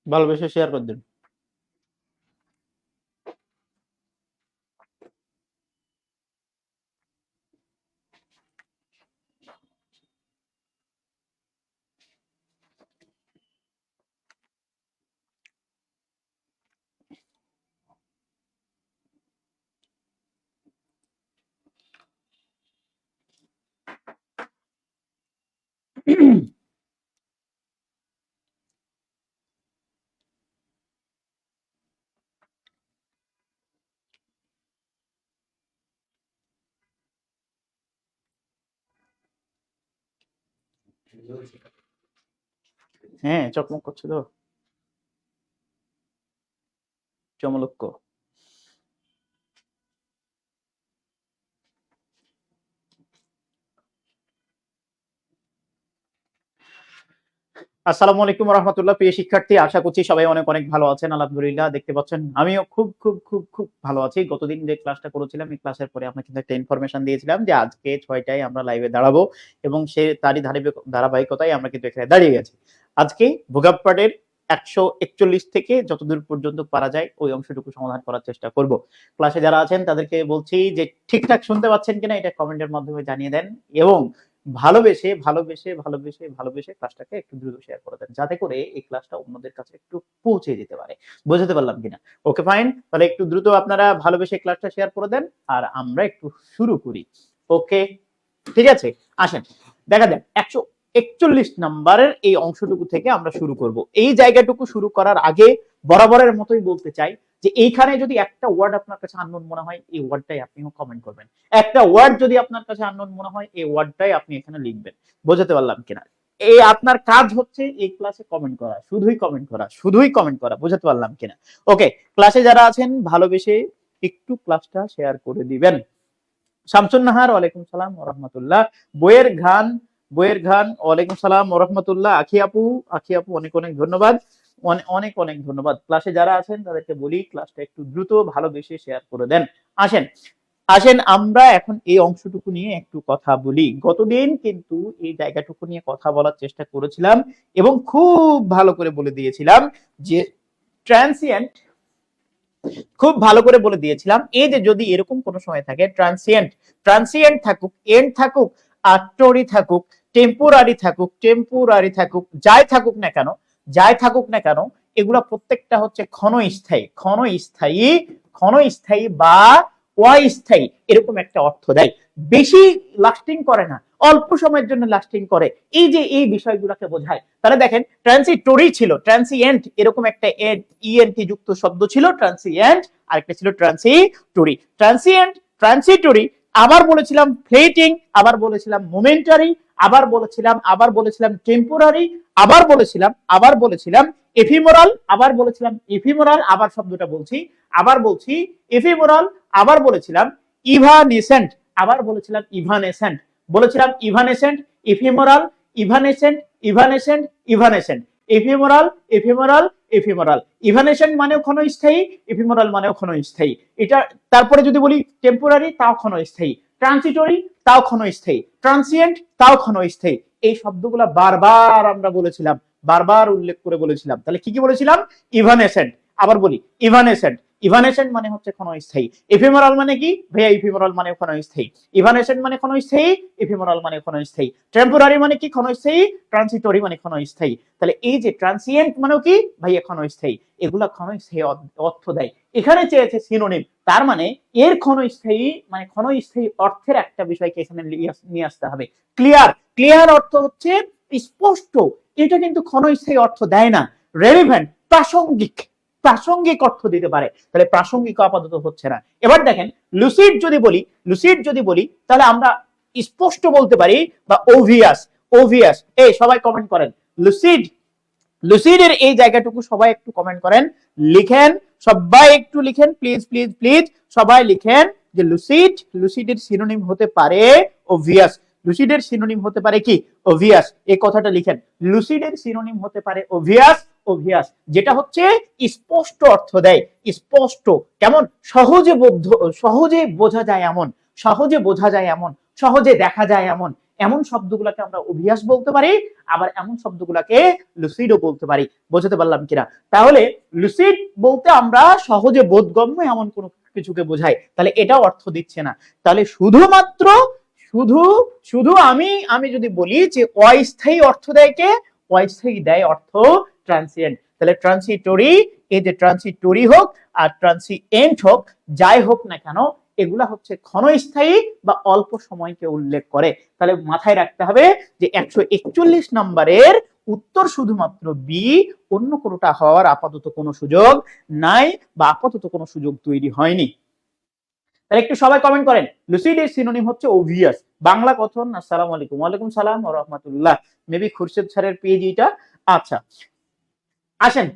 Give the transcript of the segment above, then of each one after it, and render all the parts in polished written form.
ভালোবেসে শেয়ার করে দিন। হ্যাঁ, চকমক করছে তো, চমলক্ষ। আসসালামু আলাইকুম রহমতুল্লাহ। প্রিয় শিক্ষার্থী, আশা করছি সবাই অনেক অনেক ভালো আছেন। আলহামদুলিল্লাহ, দেখতে পাচ্ছেন আমিও খুব খুব খুব খুব ভালো আছি। গতদিন যে ক্লাসটা করেছিলাম, এই ক্লাসের পরে আপনাকে কিন্তু একটা ইনফরমেশন দিয়েছিলাম যে আজকে 6টায় আমরা লাইভে দাঁড়াবো, এবং সে তারই ধারাবাহিকতায় আমরা কিন্তু এখানে দাঁড়িয়ে গেছি। আজকে ভোগাব পার্টের 141 থেকে যতদূর পর্যন্ত পারা যায় ওই অংশটুকু সমাধান করার চেষ্টা করব। ক্লাসে যারা আছেন তাদেরকে বলছি যে ঠিকঠাক শুনতে পাচ্ছেন কিনা এটা কমেন্টের মাধ্যমে জানিয়ে দেন, এবং ভালোবেসে ভালোবেসে ভালোবেসে ভালোবেসে ক্লাসটাকে একটু দ্রুত শেয়ার করে দেন, যাতে করে এই ক্লাসটা অন্যদের কাছে একটু পৌঁছে যেতে পারে। বুঝতে পারলাম কিনা? ওকে, ফাইন। তাহলে একটু দ্রুত আপনারা ভালোবেসে ক্লাসটা শেয়ার করে দেন, আর আমরা একটু শুরু করি। ওকে, ঠিক আছে, আসেন দেখা যাক 141 নাম্বারের এই অংশটুকু থেকে আমরা শুরু করব। এই জায়গাটুকু শুরু করার আগে বরাবরের মতোই বলতে চাই যে এইখানে যদি একটা ওয়ার্ড আপনার কাছে আননোন মনে হয়, এই ওয়ার্ডটাই আপনিও কমেন্ট করবেন। একটা ওয়ার্ড যদি আপনার কাছে আননোন মনে হয়, এই ওয়ার্ডটাই আপনি এখানে লিখবেন। বুঝতে পারলাম কিনা? এই আপনার কাজ হচ্ছে এই ক্লাসে কমেন্ট করা, শুধুই কমেন্ট করা, শুধুই কমেন্ট করা। বুঝতে পারলাম কিনা? ওকে, ক্লাসে যারা আছেন ভালোবেসে একটু ক্লাসটা শেয়ার করে দিবেন। শামসুন নাহার, ওয়ালাইকুম সালাম ওয়া রাহমাতুল্লাহ। বইয়ের ঘান, ওয়ালাইকুম সালাম ওয়া রাহমাতুল্লাহ। আখি আপু অনেক অনেক ধন্যবাদ, অনেক অনেক ধন্যবাদ। ক্লাসে যারা আছেন তাদেরকে বলি ক্লাসটা একটু দ্রুত ভালোবেসে শেয়ার করে দেন। আসেন আসেন আমরা এখন এই অংশটুকু নিয়ে একটু কথা বলি। গতদিন কিন্তু এই জায়গাটুকু নিয়ে কথা বলার চেষ্টা করেছিলাম এবং খুব ভালো করে বলে দিয়েছিলাম যে ট্রান্সিয়েন্ট, খুব ভালো করে বলে দিয়েছিলাম এই যে যদি এরকম কোনো সময় থাকে ট্রান্সিয়েন্ট থাকুক, এন্ড থাকুক, আট্টরি থাকুক, টেম্পোরারি থাকুক, যাই থাকুক না কেন, এগুলা প্রত্যেকটা হচ্ছে ক্ষণস্থায়ী বা অস্থায়ী, এরকম একটা অর্থ দেয়। বেশি লাস্টিং করে না, অল্প সময়ের জন্য লাস্টিং করে, এই যে এই বিষয়গুলোকে বোঝায়। তাহলে দেখেন ট্রান্সিটরি ছিল, ট্রান্সিয়েন্ট এরকম একটা ইএনটি যুক্ত শব্দ ছিল ট্রান্সিয়েন্ট, আরেকটা ছিল ট্রান্সিটরি। আবার বলেছিলাম ফ্লেটিং, আবার বলেছিলাম মোমেন্টারি, আবার বলেছিলাম টেম্পোরারি, আবার বলেছিলাম এফিমোরাল, আবার শব্দটা বলছি, আবার বলছি এফিমোরাল, আবার বলেছিলাম ইভানেসেন্ট, ইভানেসেন্ট, এফিমোরাল, ইভানেসেন্ট, এফিমোরাল। ইভানেসেন্ট মানেও ক্ষণস্থায়ী, এফিমোরাল মানেও ক্ষণস্থায়ী। এটা তারপরে যদি বলি টেম্পোরারি, তাও ক্ষণস্থায়ী, ট্রান্সিটরি, তাও ক্ষণস্থায়ী, ট্রান্সিয়েন্ট, তাও ক্ষণস্থায়ী। এই শব্দগুলো বারবার আমরা বলেছিলাম, বারবার উল্লেখ করে বলেছিলাম। তাহলে কি কি বলেছিলাম? ইভানেসেন্ট, আবার বলি ইভানেসেন্ট মানে হচ্ছে ক্ষণস্থায়ী। এফিমেরাল মানে কি ভাইয়া? এফিমেরাল মানে ক্ষণস্থায়ী। ইভানেসেন্ট মানে ক্ষণস্থায়ী, এফিমেরাল মানে ক্ষণস্থায়ী। টেম্পোরারি মানে কি? ক্ষণস্থায়ী। ট্রান্সিটরি মানে ক্ষণস্থায়ী। তাহলে এই যে ট্রান্সিয়েন্ট মানে কি ভাইয়া? ক্ষণস্থায়ী। এগুলা ক্ষণস্থায়ী অর্থ দেয়। এখানে চেয়েছে সিনোনিম, তার মানে এর ক্ষণস্থায়ী মানে ক্ষণস্থায়ী অর্থের একটা বিষয়কে এখানে নিয়ে আসতে হবে। ক্লিয়ার অর্থ হচ্ছে স্পষ্ট, এটা কিন্তু ক্ষণস্থায়ী অর্থ দেয় না। রেলিভেন্ট, প্রাসঙ্গিক অর্থ দিতে পারে, তাহলে প্রাসঙ্গিক আপাতত হচ্ছে না। এবার দেখেন লুসিড যদি বলি তাহলে আমরা স্পষ্ট বলতে পারি, বা ওভিয়াস। এই সবাই কমেন্ট করেন লুসিডের এই জায়গাটুকু সবাই একটু কমেন্ট করেন, লিখেন, সবাই একটু লিখেন, প্লিজ সবাই লিখেন যে লুসিডের সিনোনিম হতে পারে ওভিয়াস। লুসিডের সিনোনিম হতে পারে কি? ওভিয়াস। এই কথাটা লিখেন, লুসিডের সিনোনিম হতে পারে ওভিয়াস, যেটা হচ্ছে স্পষ্ট অর্থ দেয়। স্পষ্ট কেমন? সহজে বোঝা যায় এমন, সহজে দেখা যায় এমন, এমন শব্দগুলোকে আমরা অভিয়াস বলতে পারি, আবার এমন শব্দগুলোকে লুসিডও বলতে পারি। বোঝাতে পারলাম কিনা? তাহলে লুসিড বলতে আমরা সহজে বোধগম্য এমন কোনো কিছুকে বোঝাই, তাহলে এটাও অর্থ দিচ্ছে না। তাহলে শুধুমাত্র শুধু শুধু আমি যদি বলি যে অস্থায়ী অর্থ দেয় কে? অস্থায়ী দেয় অর্থ ট্রান্সিয়েন্ট। তাহলে ট্রান্সিটরি, এই যে ট্রান্সিটরি হোক আর ট্রান্সিয়েন্ট হোক, যাই হোক না কেন, এগুলা হচ্ছে ক্ষণস্থায়ী বা অল্প সময়কে উল্লেখ করে। তাহলে মাথায় রাখতে হবে যে 141 নম্বরের উত্তর শুধুমাত্র বি, অন্য কোনোটা হওয়ার আপাতত কোনো সুযোগ নাই বা আপাতত কোনো সুযোগ তৈরি হয়নি। তাহলে একটু সবাই কমেন্ট করেন, লুসিড এর সিনোনিম হচ্ছে ওভিয়াস। বাংলা কথন। আসসালামু আলাইকুম। ওয়ালাইকুম সালাম ওয়া রাহমাতুল্লাহ। মেবি খুরশেদ স্যারের পেজ এটা। আচ্ছা আসেন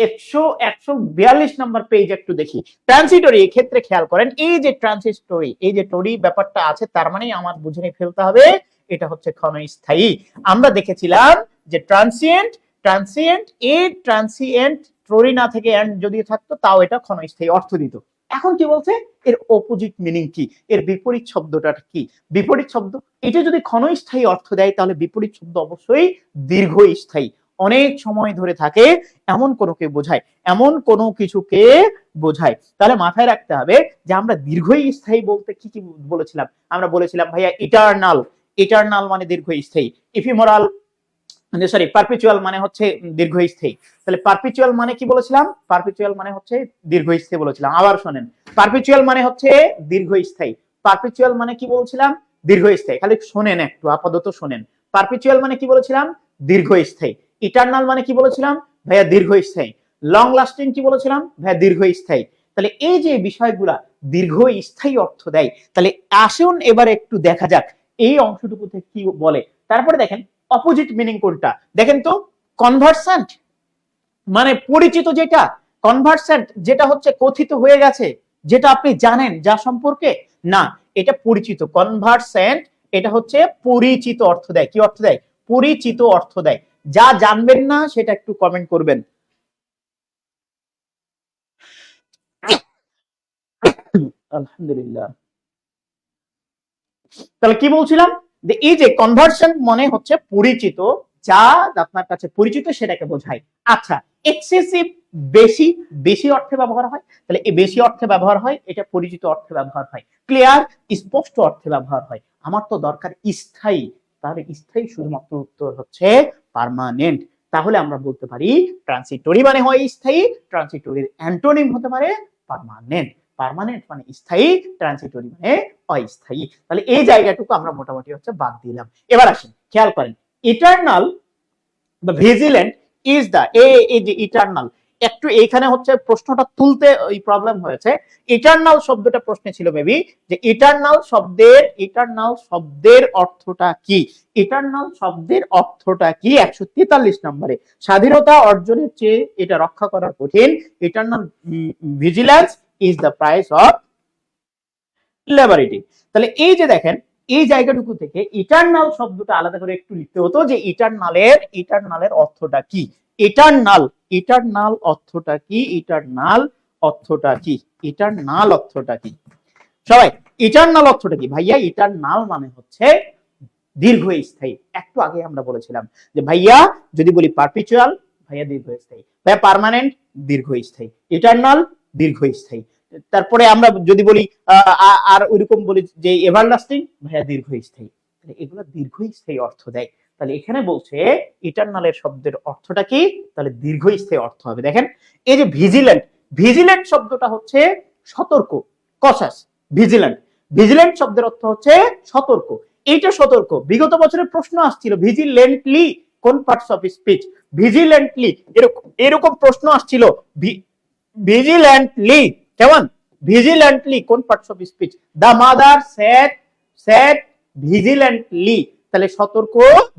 142 নম্বর পেজ একটু দেখি। ট্রান্সিটরি, ক্ষেত্রে খেয়াল করেন, এই যে ট্রান্সিটরি, এই যে টরি ব্যাপারটা আছে, তার মানে আমার বুঝে নিয়ে ফেলতে হবে এটা হচ্ছে ক্ষণস্থায়ী। আমরা দেখেছিলাম যে ট্রান্সিয়েন্ট, এই ট্রান্সিয়েন্ট টরি না থেকে এন্ড যদি থাকতো তাও এটা ক্ষণস্থায়ী অর্থ দিত। এখন কি বলছে? এর অপোজিট মিনিং কি, এর বিপরীত শব্দটা কি? বিপরীত শব্দ এটা যদি ক্ষণস্থায়ী অর্থ দেয়, তাহলে বিপরীত শব্দ অবশ্যই দীর্ঘস্থায়ী, অনেক সময় ধরে থাকে, এমন কোনোকে বোঝায়, এমন কোনো কিছুকে বোঝায়। তাহলে মাথায় রাখতে হবে যে আমরা দীর্ঘস্থায়ী বলতে কি কি বলেছিলাম? আমরা বলেছিলাম ভাইয়া ইটারনাল, ইটারনাল মানে দীর্ঘস্থায়ী। ইফিমোরাল সরি পারপিচুয়াল মানে হচ্ছে দীর্ঘস্থায়ী। তাহলে পারপিচুয়াল মানে কি বলেছিলাম? পারপিচুয়াল মানে হচ্ছে দীর্ঘস্থায়ী বলেছিলাম। আবার শোনেন, পারপিচুয়াল মানে হচ্ছে দীর্ঘস্থায়ী। পারপিচুয়াল মানে কি বলছিলাম? দীর্ঘস্থায়ী। খালি শোনেন একটু, আপাতত শোনেন। পারপিচুয়াল মানে কি বলেছিলাম? দীর্ঘস্থায়ী। ইটারনাল মানে কি বলেছিলাম? ভাইয়া দীর্ঘস্থায়ী। লং লাস্টিং কি বলেছিলাম? ভাইয়া দীর্ঘস্থায়ী। তাহলে এই যে বিষয়গুলা দীর্ঘস্থায়ী অর্থ দেয়, তাহলে আসুন এবার একটু দেখা যাক এই অংশটুকুতে কি বলে। তারপরে দেখেন অপোজিট মিনিং কোনটা, দেখেন তো। কনভার্সেন্ট মানে পরিচিত যেটা, কনভার্সেন্ট যেটা হচ্ছে কথিত হয়ে গেছে, যেটা আপনি জানেন, যা সম্পর্কে না, এটা পরিচিত। কনভার্সেন্ট এটা হচ্ছে পরিচিত অর্থ দেয়। কি অর্থ দেয়? পরিচিত অর্থ দেয়। যা জানবেন না সেটা একটু কমেন্ট করবেন। আলহামদুলিল্লাহ। তাহলে কি বলছিলাম? যে এই যে কনভার্সন মানে হচ্ছে পরিচিত, যা আপনার কাছে পরিচিত সেটাকে বোঝায়। আচ্ছা, এক্সেসিভ বেশি, বেশি অর্থে ব্যবহার হয়। তাহলে এই বেশি অর্থে ব্যবহার হয়, এটা পরিচিত অর্থে ব্যবহার হয়। ক্লিয়ার, স্পষ্ট অর্থে ব্যবহার হয়। আমার তো দরকার স্থায়ী, তাহলে স্থায়ী শুধুমাত্র উত্তর হচ্ছে পার্মানেন্ট। তাহলে আমরা বলতে পারি ট্রান্সিটরি মানে হয় স্থায়ী, ট্রান্সিটরির অ্যান্টোনিম হতে পারে পার্মানেন্ট। পার্মানেন্ট মানে স্থায়ী, ট্রান্সিটরি মানে অস্থায়ী। তাহলে এই জায়গাটুকু আমরা মোটামুটি হচ্ছে বাদ দিলাম। এবার আসেন খেয়াল করেন, ইটারনাল বা ভিজিল্যান্ট ইজ দা, এই যে ইটারনাল, একটু এইখানে হচ্ছে প্রশ্নটা তুলতে ওই প্রবলেম হয়েছে। ইটারনাল শব্দটা প্রশ্নে ছিল মেবি, যে ইটারনাল শব্দের অর্থটা কি? ইটারনাল শব্দের অর্থটা কি? 143 নম্বরে, স্বাধীনতা অর্জনের চেয়ে এটা রক্ষা করা কঠিন। Eternal vigilance is the price of liberty. তাহলে এই যে দেখেন, এই জায়গাটুকু থেকে ইটারনাল শব্দটা আলাদা করে একটু লিখতে হতো, যে ইটারনালের অর্থটা কি? ইটারনাল অর্থটা কি? ইটারনাল অর্থটা কি? ইটারনাল অর্থটা কি? সবাই ইটারনাল অর্থটা কি? ভাইয়া ইটারনাল মানে হচ্ছে দীর্ঘস্থায়ী। একটু আগে আমরা বলেছিলাম যে ভাইয়া যদি বলি পারপিচুয়াল, ভাইয়া দীর্ঘস্থায়ী। ভাইয়া পার্মানেন্ট, দীর্ঘস্থায়ী। ইটারনাল, দীর্ঘস্থায়ী। তারপরে আমরা যদি বলি আর ওইরকম বলি যে এভারলাস্টিং, ভাইয়া দীর্ঘস্থায়ী। এগুলো দীর্ঘস্থায়ী অর্থ দেয়। তাহলে এখানে বলছে ইটারনালের শব্দের অর্থটা কি? তাহলে দীর্ঘস্থায়ী অর্থ হবে। দেখেন এই যে ভিজিল্যান্ট, ভিজিল্যান্ট শব্দটা হচ্ছে সতর্ক, কশাস। ভিজিল্যান্ট শব্দের অর্থ হচ্ছে সতর্ক। এইটা সতর্ক। বিগত বছরের প্রশ্ন আসছিল ভিজিল্যান্টলি কোন পার্টস অফ স্পিচ, ভিজিল্যান্টলি এরকম প্রশ্ন আসছিল। ভিজিল্যান্টলি কেমন? ভিজিল্যান্টলি কোন parts of speech? The mother said vigilantly. তাহলে সতর্ক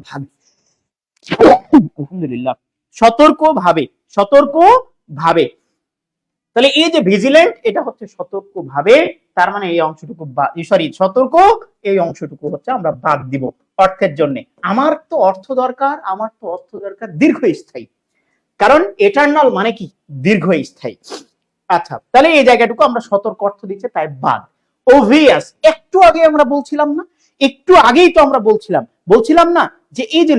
ভাবে, আলহামদুলিল্লাহ, সতর্ক ভাবে। তাহলে এই যে ভিজিল্যান্ট এটা হচ্ছে সতর্ক ভাবে, তার মানে এই অংশটুকু সতর্ক, এই অংশটুকু হচ্ছে আমরা বাদ দিব অর্থের জন্য। আমার তো অর্থ দরকার দীর্ঘস্থায়ী, কারণ এটারনাল মানে কি? দীর্ঘস্থায়ী। আচ্ছা, তাহলে এই জায়গাটুকু আমরা সতর্ক অর্থ দিচ্ছে, তাই বাদ। ওভিয়াস, একটু আগে আমরা বলছিলাম না একটু আগেই তো আমরা বলছিলাম না যে এই যে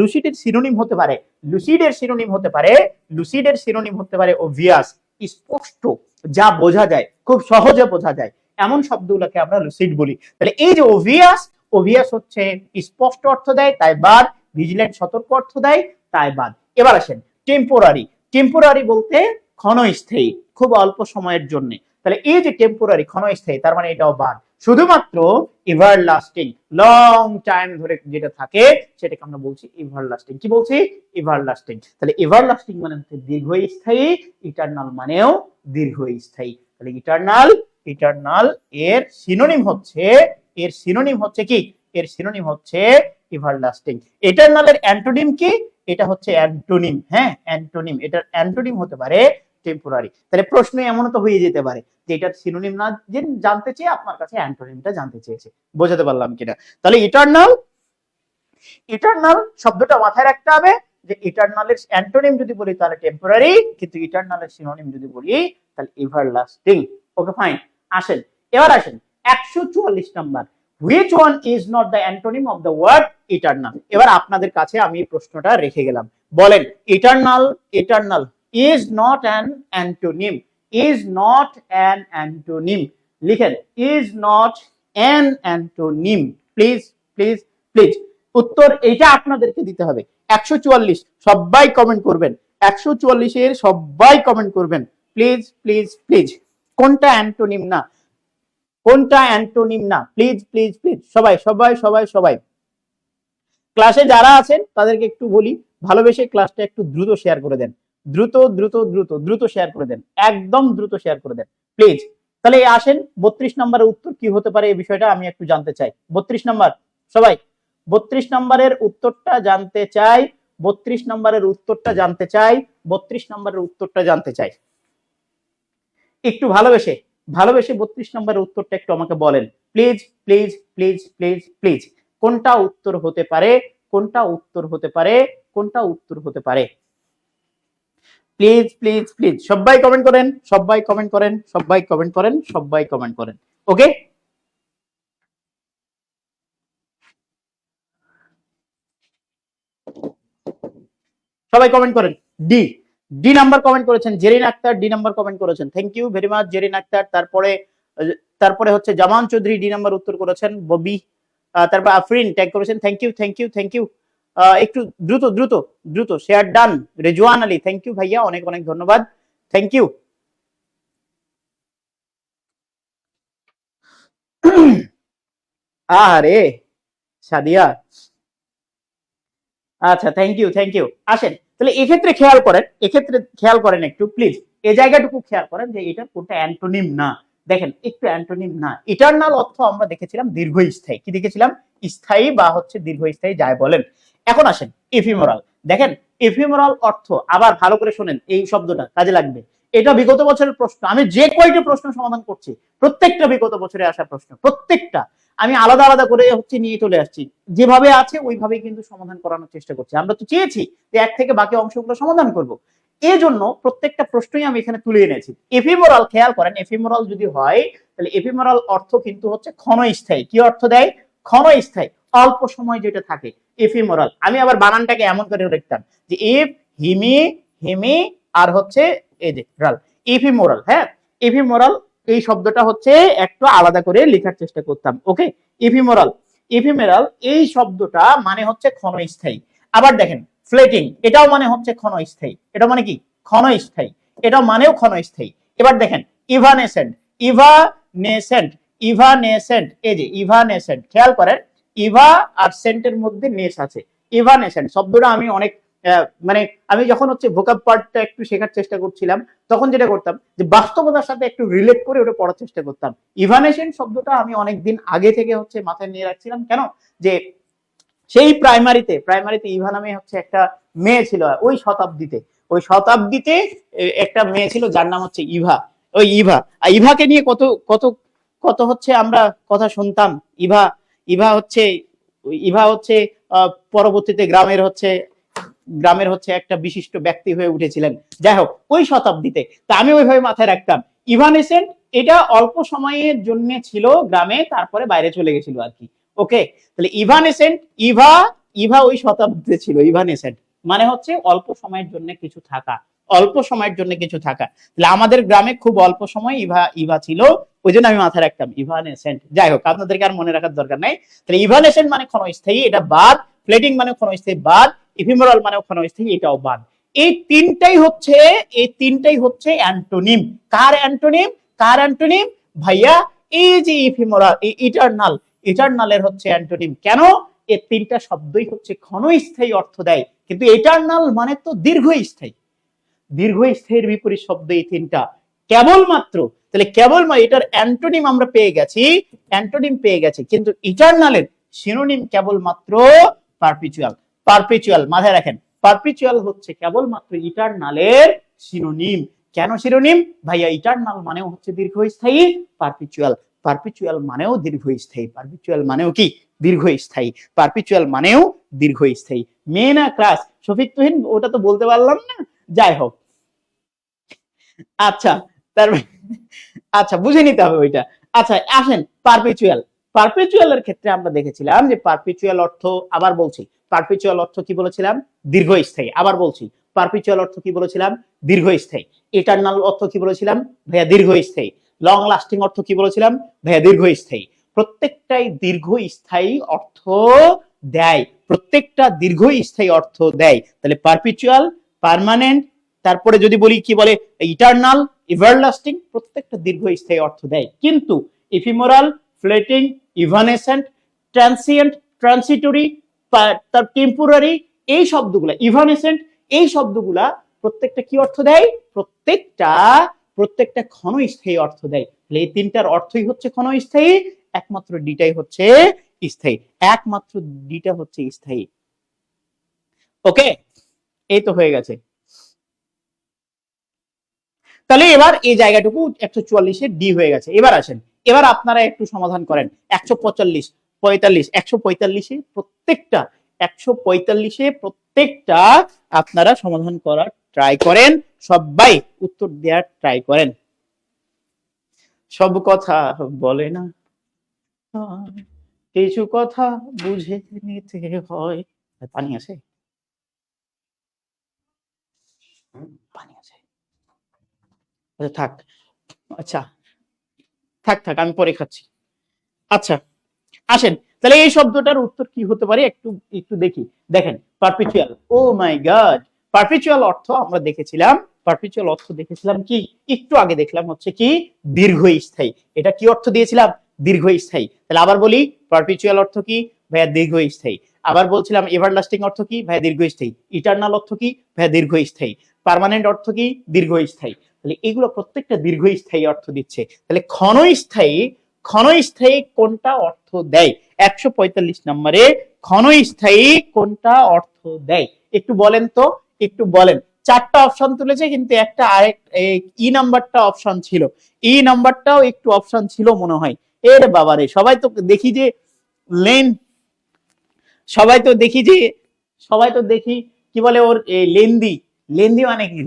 লুসিডের সিনোনিম হতে পারে, লুসিডের সিনোনিম হতে পারে ওভিয়াস, স্পষ্ট, যা বোঝা যায়, খুব সহজে বোঝা যায়, এমন শব্দগুলোকে আমরা লুসিড বলি। তাহলে এই যে ওভিয়াস হচ্ছে স্পষ্ট অর্থ দেয়, তাই বাদ। ভিজিল্যান্ট সতর্ক অর্থ দেয়, তাই বাদ। এবার আসেন টেম্পোরারি বলতে ক্ষণস্থায়ী, খুব অল্প সময়ের জন্য। তাহলে এই যে টেম্পোরারি, ক্ষণস্থায়ী, তার মানে এটাও বাদ। শুধুমাত্র এভারলাস্টিং, লং টাইম ধরে যেটা থাকে সেটাকে আমরা বলছি এভারলাস্টিং। কি বলছি? এভারলাস্টিং। তাহলে এভারলাস্টিং মানে হচ্ছে দীর্ঘস্থায়ী, ইটারনাল মানেও দীর্ঘস্থায়ী। তাহলে ইটারনাল এর সিনোনিম হচ্ছে কি? এর সিনোনিম হচ্ছে এভারলাস্টিং। ইটারনালের অ্যান্টোনিম কি? এটা হচ্ছে অ্যান্টোনিম। হ্যাঁ, অ্যান্টোনিম। এটার অ্যান্টোনিম হতে পারে টেম্পোরারি। তাহলে প্রশ্ন এমন তো হয়ে যেতে পারে যে এটার সিনোনিম না জানতে চেয়ে আপনার কাছে অ্যান্টোনিমটা জানতে চেয়েছে। বোঝাতে পারলাম কিনা? তাহলে ইটারনাল শব্দটা মাথায় রাখতে হবে যে ইটারনালের অ্যান্টোনিম যদি বলি তাহলে টেম্পোরারি, কিন্তু ইটারনালের সিনোনিম যদি বলি তাহলে এভারলাস্টিং। ওকে, ফাইন। এবার আসেন 144 number, which one is not the antonym of the word eternal? এবার আপনাদের কাছে আমি প্রশ্নটা রেখে গেলাম, বলেন eternal is not an antonym, লিখেন is not an antonym, please. উত্তর এইটা আপনাদেরকে দিতে হবে। 144 সবাই কমেন্ট করবেন, 144 এর সবাই কমেন্ট করবেন, প্লিজ। কোনটা অ্যান্টোনিম না, প্লিজ। সবাই ক্লাসে যারা আছেন তাদেরকে একটু বলি, ভালোবেসে ক্লাসটা একটু দ্রুত শেয়ার করে দেন, দ্রুত শেয়ার করে দেন, একদম দ্রুত শেয়ার করে দেন, প্লিজ। তাহলে আসেন 32 নম্বরের উত্তর কি হতে পারে এই বিষয়টা আমি একটু জানতে চাই। 32 নম্বর, সবাই 32 নম্বরের উত্তরটা জানতে চাই, 32 নম্বরের উত্তরটা জানতে চাই। একটু ভালোবেসে 32 নম্বরের উত্তরটা একটু আমাকে বলেন, প্লিজ। কোনটা উত্তর হতে পারে? প্লিজ সবাই কমেন্ট করেন। ওকে, সবাই কমেন্ট করেন। ডি নাম্বার কমেন্ট করেছেন Jerin Akter, D number comment করেছেন, thank you very much Jerin Akter. তারপরে হচ্ছে জামান চৌধুরী ডি নাম্বার উত্তর করেছেন, ববি, তারপর আফরিন ট্যাগ করেছেন, থ্যাংক ইউ। একটু দ্রুত share done. Rezwan Ali, thank you ভাইয়া, অনেক ধন্যবাদ, থ্যাংক ইউ। আরে সাদিয়া, আচ্ছা, থ্যাংক ইউ। আসেন, তাহলে এক্ষেত্রে খেয়াল করেন একটু প্লিজ, এই জায়গাটুকু খেয়াল করেন যে এটা কোনটা অ্যান্টোনিম না। দেখেন, একটু অ্যান্টোনিম না। ইটারনাল অর্থ আমরা দেখেছিলাম দীর্ঘস্থায়ী, কি দেখেছিলাম? স্থায়ী বা হচ্ছে দীর্ঘস্থায়ী, যাই বলেন। এখন আসেন এফিমেরাল। দেখেন, এফিমেরাল অর্থ আবার ভালো করে শোনেন, এই শব্দটা কাজে লাগবে। এটা বিগত বছরের প্রশ্ন, আমি যে কয়টি প্রশ্ন সমাধান করছি প্রত্যেকটা বিগত বছরে আসা প্রশ্ন, প্রত্যেকটা আমি আলাদা করে হচ্ছে নিয়ে চলে আসছি, যেভাবে আছে ওইভাবেই কিন্তু সমাধান করানোর চেষ্টা করছি। আমরা তো চেয়েছি যে এক থেকে বাকি অংশগুলো সমাধান করব, এই জন্য প্রত্যেকটা প্রশ্নই আমি এখানে তুলে এনেছি। এফিমেরাল, খেয়াল করেন, এফিমেরাল যদি হয় তাহলে এফিমেরাল অর্থ কিন্তু হচ্ছে ক্ষণস্থায়ী। কি অর্থ দেয়? ক্ষণস্থায়ী, অল্প সময় যেটা থাকে, এফিমেরাল। আমি আবার বানানটাকে এমন করে লিখতাম যে এফ হিমি আর হচ্ছে এই যে রাল, এফিমেরাল। হ্যাঁ, এফিমেরাল এই শব্দটা হচ্ছে একটু আলাদা করে লেখার চেষ্টা করতাম। ওকে, এফিমেরাল এই শব্দটা মানে হচ্ছে ক্ষণস্থায়ী। আবার দেখেন ফ্লেটিং, এটাও মানে হচ্ছে ক্ষণস্থায়ী। এটা মানে কি? ক্ষণস্থায়ী, এটাও মানেও ক্ষণস্থায়ী। এবার দেখেন ইভানেসেন্ট, এই যে ইভানেসেন্ট, খেয়াল করেন ইভা আর সেন্টের মধ্যে নেস আছে। ইভানেসেন্ট শব্দটা আমি অনেক মানে আমি যখন হচ্ছে ভোকাব পার্টটা একটু শেখার চেষ্টা করছিলাম তখন যেটা করতাম যে বাস্তবতার সাথে একটু রিলেট করে ওটা পড়ার চেষ্টা করতাম। ইভানেসেন্ট শব্দটা আমি অনেকদিন আগে থেকে হচ্ছে মাথায় নিয়ে রাখছিলাম, কেন যে সেই প্রাইমারিতে ইভা নামে হচ্ছে একটা মেয়ে ছিল, ওই শতাব্দীতে একটা মেয়ে ছিল যার নাম হচ্ছে ইভা। ওই ইভাকে নিয়ে কত কত কত হচ্ছে আমরা কথা শুনতাম। ইভা হচ্ছে পরবর্তীতে গ্রামের হচ্ছে একটা বিশিষ্ট ব্যক্তি হয়ে উঠেছিলেন। যাই হোক, ওই শতাব্দীতে তা আমি ওইভাবে মাথায় রাখতাম ইভানেসেন্ট এটা অল্প সময়ের জন্য ছিল গ্রামে, তারপরে বাইরে চলে গেছিল আর কি। ওকে, তাহলে ইভানেসেন্ট, ইভা ইভা ওই শতাব্দীতে ছিল। ইভানেসেন্ট মানে হচ্ছে অল্প সময়ের জন্য কিছু থাকা, অল্প সময়ের জন্য কিছু থাকা। তাহলে আমাদের গ্রামে খুব অল্প সময় ইভা ইভা ছিল, ওই জন্য আমি মাথায় রাখতাম ইভানেসেন্ট। যাই হোক, আপনাদেরকে আর মনে রাখার দরকার নাই। তাহলে ইভানেসেন্ট মানে ক্ষণস্থায়ী, এটা বাদ। ফ্লেটিং মানে ক্ষণস্থায়ী, বাদ। ইফিমেরাল মানে ক্ষণস্থায়ী, এটাও বাদ। এই তিনটাই হচ্ছে অ্যান্টোনিম। কার অ্যান্টোনিম? কার অ্যান্টোনিম ভাইয়া? এই যে ইফিমেরাল, ইটারনাল, ইটারনালের হচ্ছে অ্যান্টোনিম। কেন? এই তিনটা শব্দই হচ্ছে ক্ষণস্থায়ী অর্থ দেয়, কিন্তু ইটারনাল মানে তো দীর্ঘস্থায়ী। দীর্ঘস্থায়ীর বিপরীত শব্দ এই তিনটা। কেবলমাত্র, তাহলে কেবল এটার অ্যান্টোনিম আমরা পেয়ে গেছি, অ্যান্টোনিম পেয়ে গেছি, কিন্তু ইটারনালের সিনোনিম কেবলমাত্র পারপিচুয়াল। পারপিচুয়াল মাথায় রাখেন, পারপিচুয়াল হচ্ছে কেবলমাত্র ইটারনালের সিনোনিম। কেন সিনোনিম ভাইয়া? ইটারনাল মানেও হচ্ছে দীর্ঘস্থায়ী, পারপিচুয়াল পারপিচুয়াল মানেও দীর্ঘস্থায়ী। পারপিচুয়াল মানেও কি? দীর্ঘস্থায়ী। পারপিচুয়াল মানেও দীর্ঘস্থায়ী। মেয়ে না ক্লাস? শফিক তুহিন ওটা তো বলতে পারলাম না। যাই হোক, আচ্ছা, তার আচ্ছা বুঝে নিতে হবে ওইটা। আচ্ছা আসেন, পারপেচুয়াল। পারপেচুয়ালের ক্ষেত্রে আমরা দেখেছিলাম যে পারপেচুয়াল অর্থ, আবার বলছি, পারপেচুয়াল অর্থ কি বলেছিলাম? দীর্ঘস্থায়ী। আবার বলছি, পারপেচুয়াল অর্থ কি বলেছিলাম? দীর্ঘস্থায়ী। ইটারনাল অর্থ কি বলেছিলাম ভাইয়া? দীর্ঘস্থায়ী। লং লাস্টিং অর্থ কি বলেছিলাম ভাইয়া? দীর্ঘস্থায়ী। প্রত্যেকটাই দীর্ঘস্থায়ী অর্থ দেয়, প্রত্যেকটা দীর্ঘস্থায়ী অর্থ দেয়। তাহলে পারপেচুয়াল, পার্মানেন্ট, তারপরে যদি বলি কি বলে ইটারনাল, এভারলাস্টিং, প্রত্যেকটা দীর্ঘস্থায়ী অর্থ দেয়। কিন্তু ইফিমেরাল, ফ্লেটিং, ইভানেসেন্ট, ট্রান্সিয়েন্ট, ট্রান্সিটরি, তার টেম্পোরারি, এই শব্দগুলা, ইভানেসেন্ট, এই শব্দগুলা প্রত্যেকটা কি অর্থ দেয়? প্রত্যেকটা ক্ষণস্থায়ী অর্থ দেয়। তাহলে এই তিনটার অর্থই হচ্ছে ক্ষণস্থায়ী, একমাত্র ডিটাই হচ্ছে স্থায়ী, একমাত্র ডিটা হচ্ছে স্থায়ী। ওকে, এই তো হয়ে গেছে। তাহলে এবার এই জায়গাটুকু 144-এ ডি হয়ে গেছে। এবার আসেন, এবার আপনারা একটু সমাধান করেন 145, 45, 145-এ প্রত্যেকটা, 145-এ প্রত্যেকটা আপনারা সমাধান করার ট্রাই করেন, সবাই উত্তর দেওয়ার ট্রাই করেন। সব কথা বলে না, কিছু কথা বুঝে নিতে হয়। পানি আছে? পানি আছে, থাক। আচ্ছা থাক থাক, আমি পরে খাচ্ছি। আচ্ছা আসেন, তাহলে এই শব্দটার উত্তর কি হতে পারে একটু একটু দেখি। দেখেন, পারপিচুয়াল, ও মাই গড, পারপিচুয়াল অর্থ আমরা দেখেছিলাম, পারপিচুয়াল অর্থ দেখেছিলাম কি একটু আগে দেখলাম হচ্ছে কি দীর্ঘস্থায়ী। এটা কি অর্থ দিয়েছিলাম? দীর্ঘস্থায়ী। তাহলে আবার বলি, পারপিচুয়াল অর্থ কি ভাইয়া? দীর্ঘস্থায়ী। আবার বলছিলাম এভারলাস্টিং অর্থ কি ভাইয়া? দীর্ঘস্থায়ী। ইটারনাল অর্থ কি ভাইয়া? দীর্ঘস্থায়ী। পার্মানেন্ট অর্থ কি? দীর্ঘস্থায়ী। তাহলে এগুলো প্রত্যেকটা দীর্ঘস্থায়ী অর্থ দিচ্ছে। তাহলে ক্ষণস্থায়ী, ক্ষণস্থায়ী কোনটা অর্থ দেয়? 145 নম্বরে ক্ষণস্থায়ী কোনটা অর্থ দেয় একটু বলেন তো, একটু বলেন। চারটা অপশন তুলেছে, কিন্তু একটা আরেক ই নাম্বারটা অপশন ছিল, ই নাম্বারটাও একটু অপশন ছিল মনে হয়। এর বাবারে, সবাই তো দেখি যে লেন, সবাই তো দেখি যে, সবাই তো দেখি কি বলে ওর লেন্দি, লেন্দি মানে কি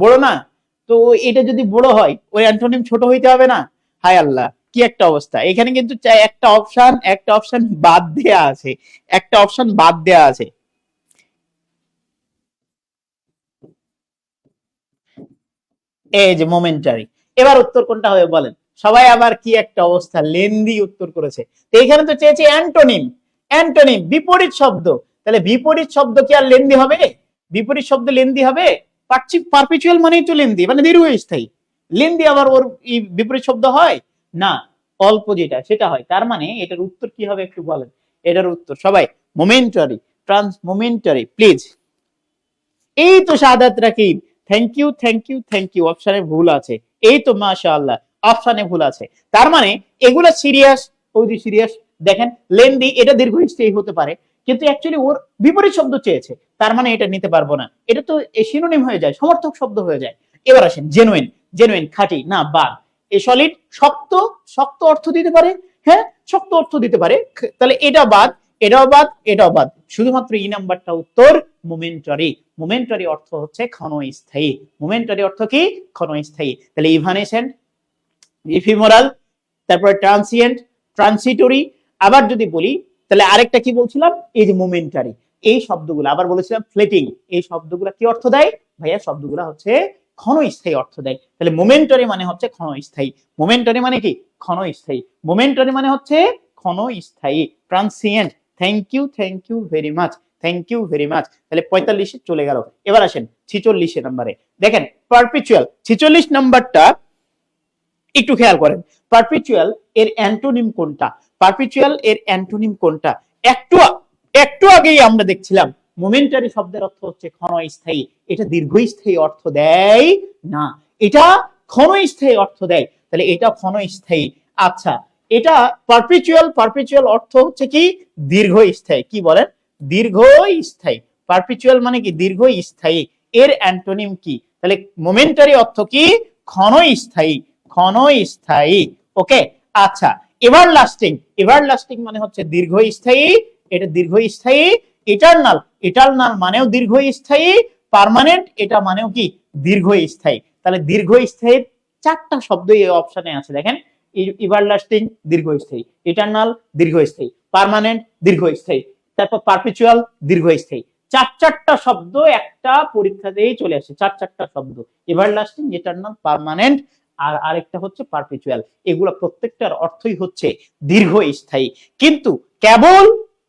বড় না? তো এটা যদি বড় হয় ওই অ্যান্টোনিম ছোট হইতে হবে না? হায় আল্লাহ, কি একটা অবস্থা! এখানে কিন্তু একটা অপশন বাদ দেয়া আছে, একটা অপশন বাদ দেয়া আছে। এই যে মোমেন্টারি। এবার উত্তর কোনটা হবে বলেন? সবাই আবার কি একটা অবস্থা, লেন্দি উত্তর করেছে। তো এখানে তো চেয়েছে অ্যান্টোনিম, অ্যান্টোনিম বিপরীত শব্দ। তাহলে বিপরীত শব্দ কি আর লেন্দি হবে? বিপরীত শব্দ লেন্দি হবে? পারপিচুয়াল মানেই তো লেন্দি, মানে দীর্ঘস্থায়ী। লেন্দি আবার ওর বিপরীত শব্দ হয় না, অল্প যেটা সেটা হয়। তার মানে এটার উত্তর কি হবে একটু বলেন? এটার উত্তর সবাই মোমেন্টারি, মোমেন্টারি প্লিজ। এই তো Shahadat Rakib, thank you thank you thank you. অপশনে ভুল আছে, এই তো মাশাআল্লাহ, অপশনে ভুল আছে। তার মানে এগুলা সিরিয়াস, ওই যে সিরিয়াস। দেখেন লেন্দি, এটা দীর্ঘস্থায়ী হতে পারে, কিন্তু অ্যাকচুয়ালি ওর বিপরীত শব্দ চেয়েছে, তার মানে এটা নিতে পারবো না। এটা তো সিনোনিম হয়ে যায়, সমর্থক শব্দ হয়ে যায়। এবার আসেন জেনুইন, জেনুইন খাঁটি না বাদ। এ সলিড, শক্ত, শক্ত অর্থ দিতে পারে, হ্যাঁ শক্ত অর্থ দিতে পারে। তাহলে এটা বাদ, এটাও বাদ, এটাও বাদ। শুধুমাত্র ই নাম্বারটা উত্তর মোমেন্টারি। মোমেন্টারি অর্থ হচ্ছে ক্ষণস্থায়ী। মোমেন্টারি অর্থ কি? ক্ষণস্থায়ী। তাহলে ইভানেসেন্ট, ইফিমোরাল, তারপরে ট্রান্সিয়েন্ট, ট্রানসিটরি। আবার যদি বলি তাহলে আরেকটা কি বলছিলাম, এই যে মোমেন্টারি, এই শব্দগুলো আবার বলেছিলাম ফ্লেটিং, এই শব্দগুলো কি অর্থ দেয় ভাইয়া, শব্দগুলো হচ্ছে ক্ষণস্থায়ী অর্থ দেয়। তাহলে মোমেন্টারি মানে হচ্ছে ক্ষণস্থায়ী, মোমেন্টারি মানে কি ক্ষণস্থায়ী, মোমেন্টারি মানে হচ্ছে ক্ষণস্থায়ী। Transient, thank you very much, thank you very much. তাহলে 45 চলে গেল। এবার আসেন 46 নম্বরে, দেখেন পারপিচুয়াল 46 নাম্বারটা একটু খেয়াল করেন। পারপিচুয়াল এর অ্যান্টোনিম কোনটা, পারপিচুয়াল এর অ্যান্টোনিম কোনটা? একটু একটু আগেই আমরা দেখছিলাম মোমেন্টারি শব্দের অর্থ হচ্ছে ক্ষণস্থায়ী, এটা দীর্ঘস্থায়ী অর্থ দেয় না, এটা ক্ষণস্থায়ী অর্থ দেয়। তাহলে এটা ক্ষণস্থায়ী। আচ্ছা, এটা পারপিচুয়াল, পারপিচুয়াল অর্থ হচ্ছে কি দীর্ঘস্থায়ী। কি বলেন? দীর্ঘস্থায়ী। পারপিচুয়াল মানে কি দীর্ঘস্থায়ী। এর অ্যান্টোনিম কি? তাহলে মোমেন্টারি অর্থ কি ক্ষণস্থায়ী, ক্ষণস্থায়ী। ওকে, আচ্ছা, এভারলাস্টিং, এভারলাস্টিং মানে হচ্ছে দীর্ঘস্থায়ী, এটা দীর্ঘস্থায়ী। ইটারনাল, ইটারনাল মানেও দীর্ঘস্থায়ী। পার্মানেন্ট, এটা মানেও কি দীর্ঘস্থায়ী। তাহলে দীর্ঘস্থায়ীর চারটা শব্দ এই অপশনে আছে, দেখেন এভারলাস্টিং দীর্ঘস্থায়ী, ইটারনাল দীর্ঘস্থায়ী, পার্মানেন্ট দীর্ঘস্থায়ী, তারপর পারপিচুয়াল দীর্ঘস্থায়ী। চারটা শব্দ একটা পরীক্ষাতেই চলে আসে, চারটা শব্দ, এভারলাস্টিং, ইটারনাল, পার্মানেন্ট আর আরেকটা হচ্ছে পারপিচুয়াল। এগুলো প্রত্যেকটার অর্থই হচ্ছে দীর্ঘস্থায়ী। কিন্তু কেবল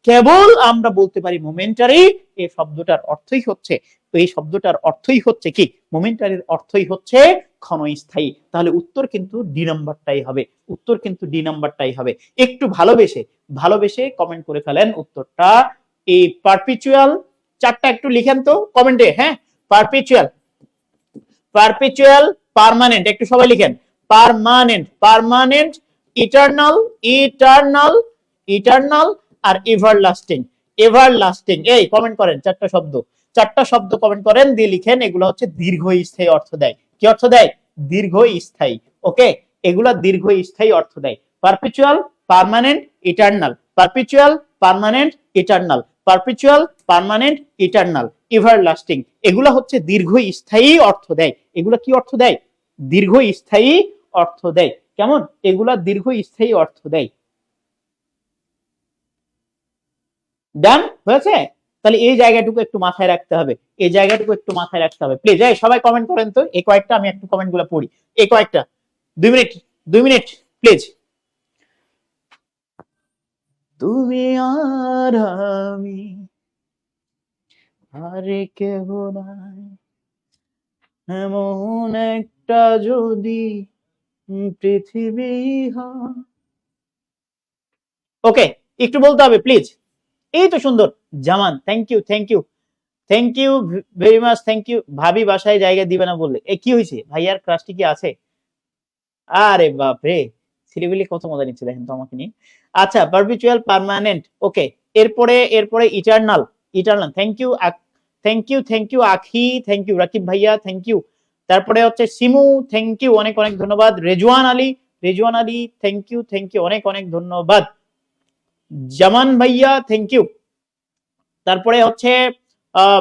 কেবল আমরা বলতে পারি মোমেন্টারি, এই শব্দটার অর্থই হচ্ছে, এই শব্দটার অর্থই হচ্ছে কি মোমেন্টারির অর্থই হচ্ছে ক্ষণস্থায়ী। তাহলে উত্তর কিন্তু ডি নাম্বারটাই হবে, উত্তর কিন্তু ডি নাম্বারটাই হবে। একটু ভালোবেসে ভালোবেসে কমেন্ট করে ফেলেন উত্তরটা। এই পারপিচুয়াল চারটা একটু লিখেন তো কমেন্টে, হ্যাঁ। পারপিচুয়াল, পারপিচুয়াল, পার্মানেন্ট, একটু সবাই লিখেন permanent, permanent, eternal, eternal, eternal আর এভারলাস্টিং, এভারলাস্টিং। এই কমেন্ট করেন চারটা শব্দ, চারটা শব্দ কমেন্ট করেন, দিয়ে লিখেন এগুলো হচ্ছে দীর্ঘস্থায়ী অর্থ দেয়। কি অর্থ দেয়? দীর্ঘস্থায়ী। ওকে, এগুলা দীর্ঘস্থায়ী অর্থ দেয়। Perpetual, permanent, eternal, perpetual, permanent, eternal, perpetual, permanent, eternal, everlasting, এগুলা হচ্ছে দীর্ঘস্থায়ী অর্থ দেয়। এগুলা কি অর্থ দেয়? দীর্ঘস্থায়ী অর্থ দেয়। কেমন? এগুলা দীর্ঘস্থায়ী অর্থ দেয়। ডান হয়েছে? তাহলে এই জায়গাটুকু একটু মাথায় রাখতে হবে, এই জায়গাটুকু একটু মাথায় রাখতে হবে। প্লিজ এই সবাই কমেন্ট করেন তো, এই কয়েকটা আমি একটু কমেন্ট গুলো পড়ি, এই কয়েকটা 2 মিনিট, 2 মিনিট প্লিজ। তুমি আর আমি আরে কেহ নাই, এমন একটা যদি পৃথিবী হয়। ওকে, একটু বলতে হবে প্লিজ। এই তো সুন্দর, Zaman, thank you, thank you, thank you very much, thank you. ভাবি বাসায় জায়গা দিবে না বললে, এ কি হয়েছে? ভাইয়ার ক্রাশটি কি আছে? আরে বাপ রে, ছেলেগুলি কত মজা নিচ্ছে দেখেন তো আমাকে নিয়ে। আচ্ছা, পারপিচুয়াল, পার্মানেন্ট, ওকে। এরপরে এরপরে eternal, eternal, thank you, thank you, thank you Akhi, thank you Rakib ভাইয়া, থ্যাংক ইউ। তারপরে হচ্ছে সিমু, থ্যাংক ইউ, অনেক অনেক ধন্যবাদ। Rezwan Ali, Rezwan Ali, thank you, thank you, অনেক অনেক ধন্যবাদ। জামান ভাইয়া, থ্যাংক ইউ। তারপরে হচ্ছে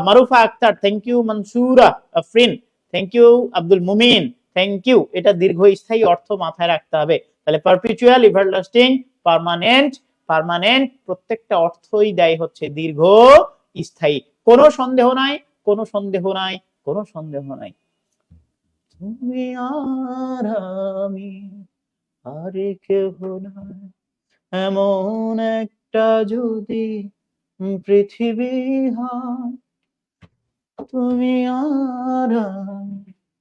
Marufa Akter, thank you. Monsura Afrin, thank you. Abdul Mumin, thank you. এটা দীর্ঘস্থায়ী অর্থ মাথায় রাখতে হবে। তাহলে পারপিচুয়াল, এভারলাস্টিং, পার্মানেন্ট, পার্মানেন্ট প্রত্যেকটা অর্থই দেয় হচ্ছে দীর্ঘ স্থায়ী। কোনো সন্দেহ নাই, কোনো সন্দেহ নাই, কোনো সন্দেহ নাই। তুমি আর আমি আরে কেহ নাই, এমন একটা যদি পৃথিবী হয়, তুমি আর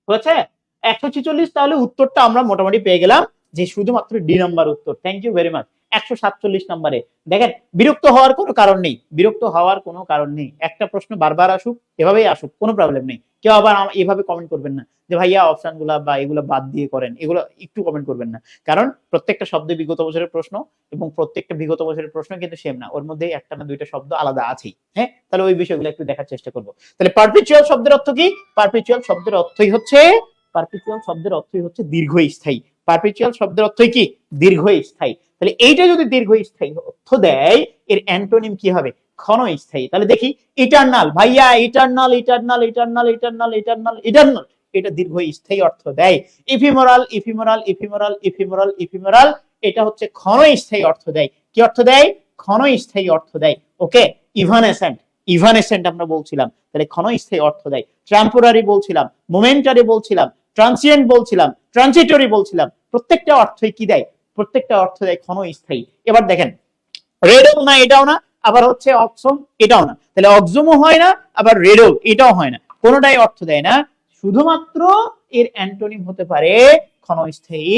হচ্ছে 146। তাহলে উত্তরটা আমরা মোটামুটি পেয়ে গেলাম, যে শুধুমাত্র ডি নাম্বার উত্তর। Thank you very much. 147 নম্বরে দেখেন, বিরক্ত হওয়ার কোনো কারণ নেই, বিরক্ত হওয়ার কোনো কারণ নেই। একটা প্রশ্ন বারবার আসুক, এভাবেই আসুক, কোনো প্রবলেম নেই। কেউ আবার এভাবে কমেন্ট করবেন না যে ভাইয়া অপশন গুলা বা এগুলো বাদ দিয়ে করেন, এগুলো একটু কমেন্ট করবেন না। কারণ প্রত্যেকটা শব্দ বিগত বছরের প্রশ্ন, এবং প্রত্যেকটা বিগত বছরের প্রশ্ন কিন্তু সেম না, ওর মধ্যে একটা না দুইটা শব্দ আলাদা আছেই। হ্যাঁ, তাহলে ওই বিষয়গুলো একটু দেখার চেষ্টা করবো। তাহলে পারপিচুয়াল শব্দের অর্থ কি? পারপিচুয়াল শব্দের অর্থই হচ্ছে, পারপিচুয়াল শব্দের অর্থই হচ্ছে দীর্ঘস্থায়ী। পারপিচুয়াল শব্দের অর্থ কি? দীর্ঘস্থায়ী। তাহলে এইটা যদি দীর্ঘস্থায়ী অর্থ দেয়, এর অ্যান্টোনিম কি হবে? ক্ষণস্থায়ী। তাহলে দেখি ইটারনাল, ভাইয়া eternal, eternal, eternal, eternal, eternal, eternal, এটা দীর্ঘস্থায়ী অর্থ দেয়। ইফিমোরাল ইফিমোরাল ইফিমোরাল ইফিমোরাল ইফিমোরাল এটা হচ্ছে ক্ষণস্থায়ী অর্থ দেয়। কি অর্থ দেয়? ক্ষণস্থায়ী অর্থ দেয়। ওকে, ইভানেসেন্ট ইভানেসেন্ট আমরা বলছিলাম, তাহলে ক্ষণস্থায়ী অর্থ দেয়। ট্রাম্পোরারি বলছিলাম, মোমেন্টারি বলছিলাম, ট্রান্সিয়েন্ট বলছিলাম, ট্রানজিটরি বলছিলাম, প্রত্যেকটা অর্থই কি দেয়? প্রত্যেকটা অর্থ দেয় ক্ষণস্থায়ী। এবার দেখেন, রেডল না এটাও না, আবার হচ্ছে অক্সম এটাও না, তাহলে অক্সমও হয় না, আবার রেডল এটাও হয় না, কোনোটাই অর্থ দেয় না। শুধুমাত্র এর অ্যান্টোনিম হতে পারে ক্ষণস্থায়ী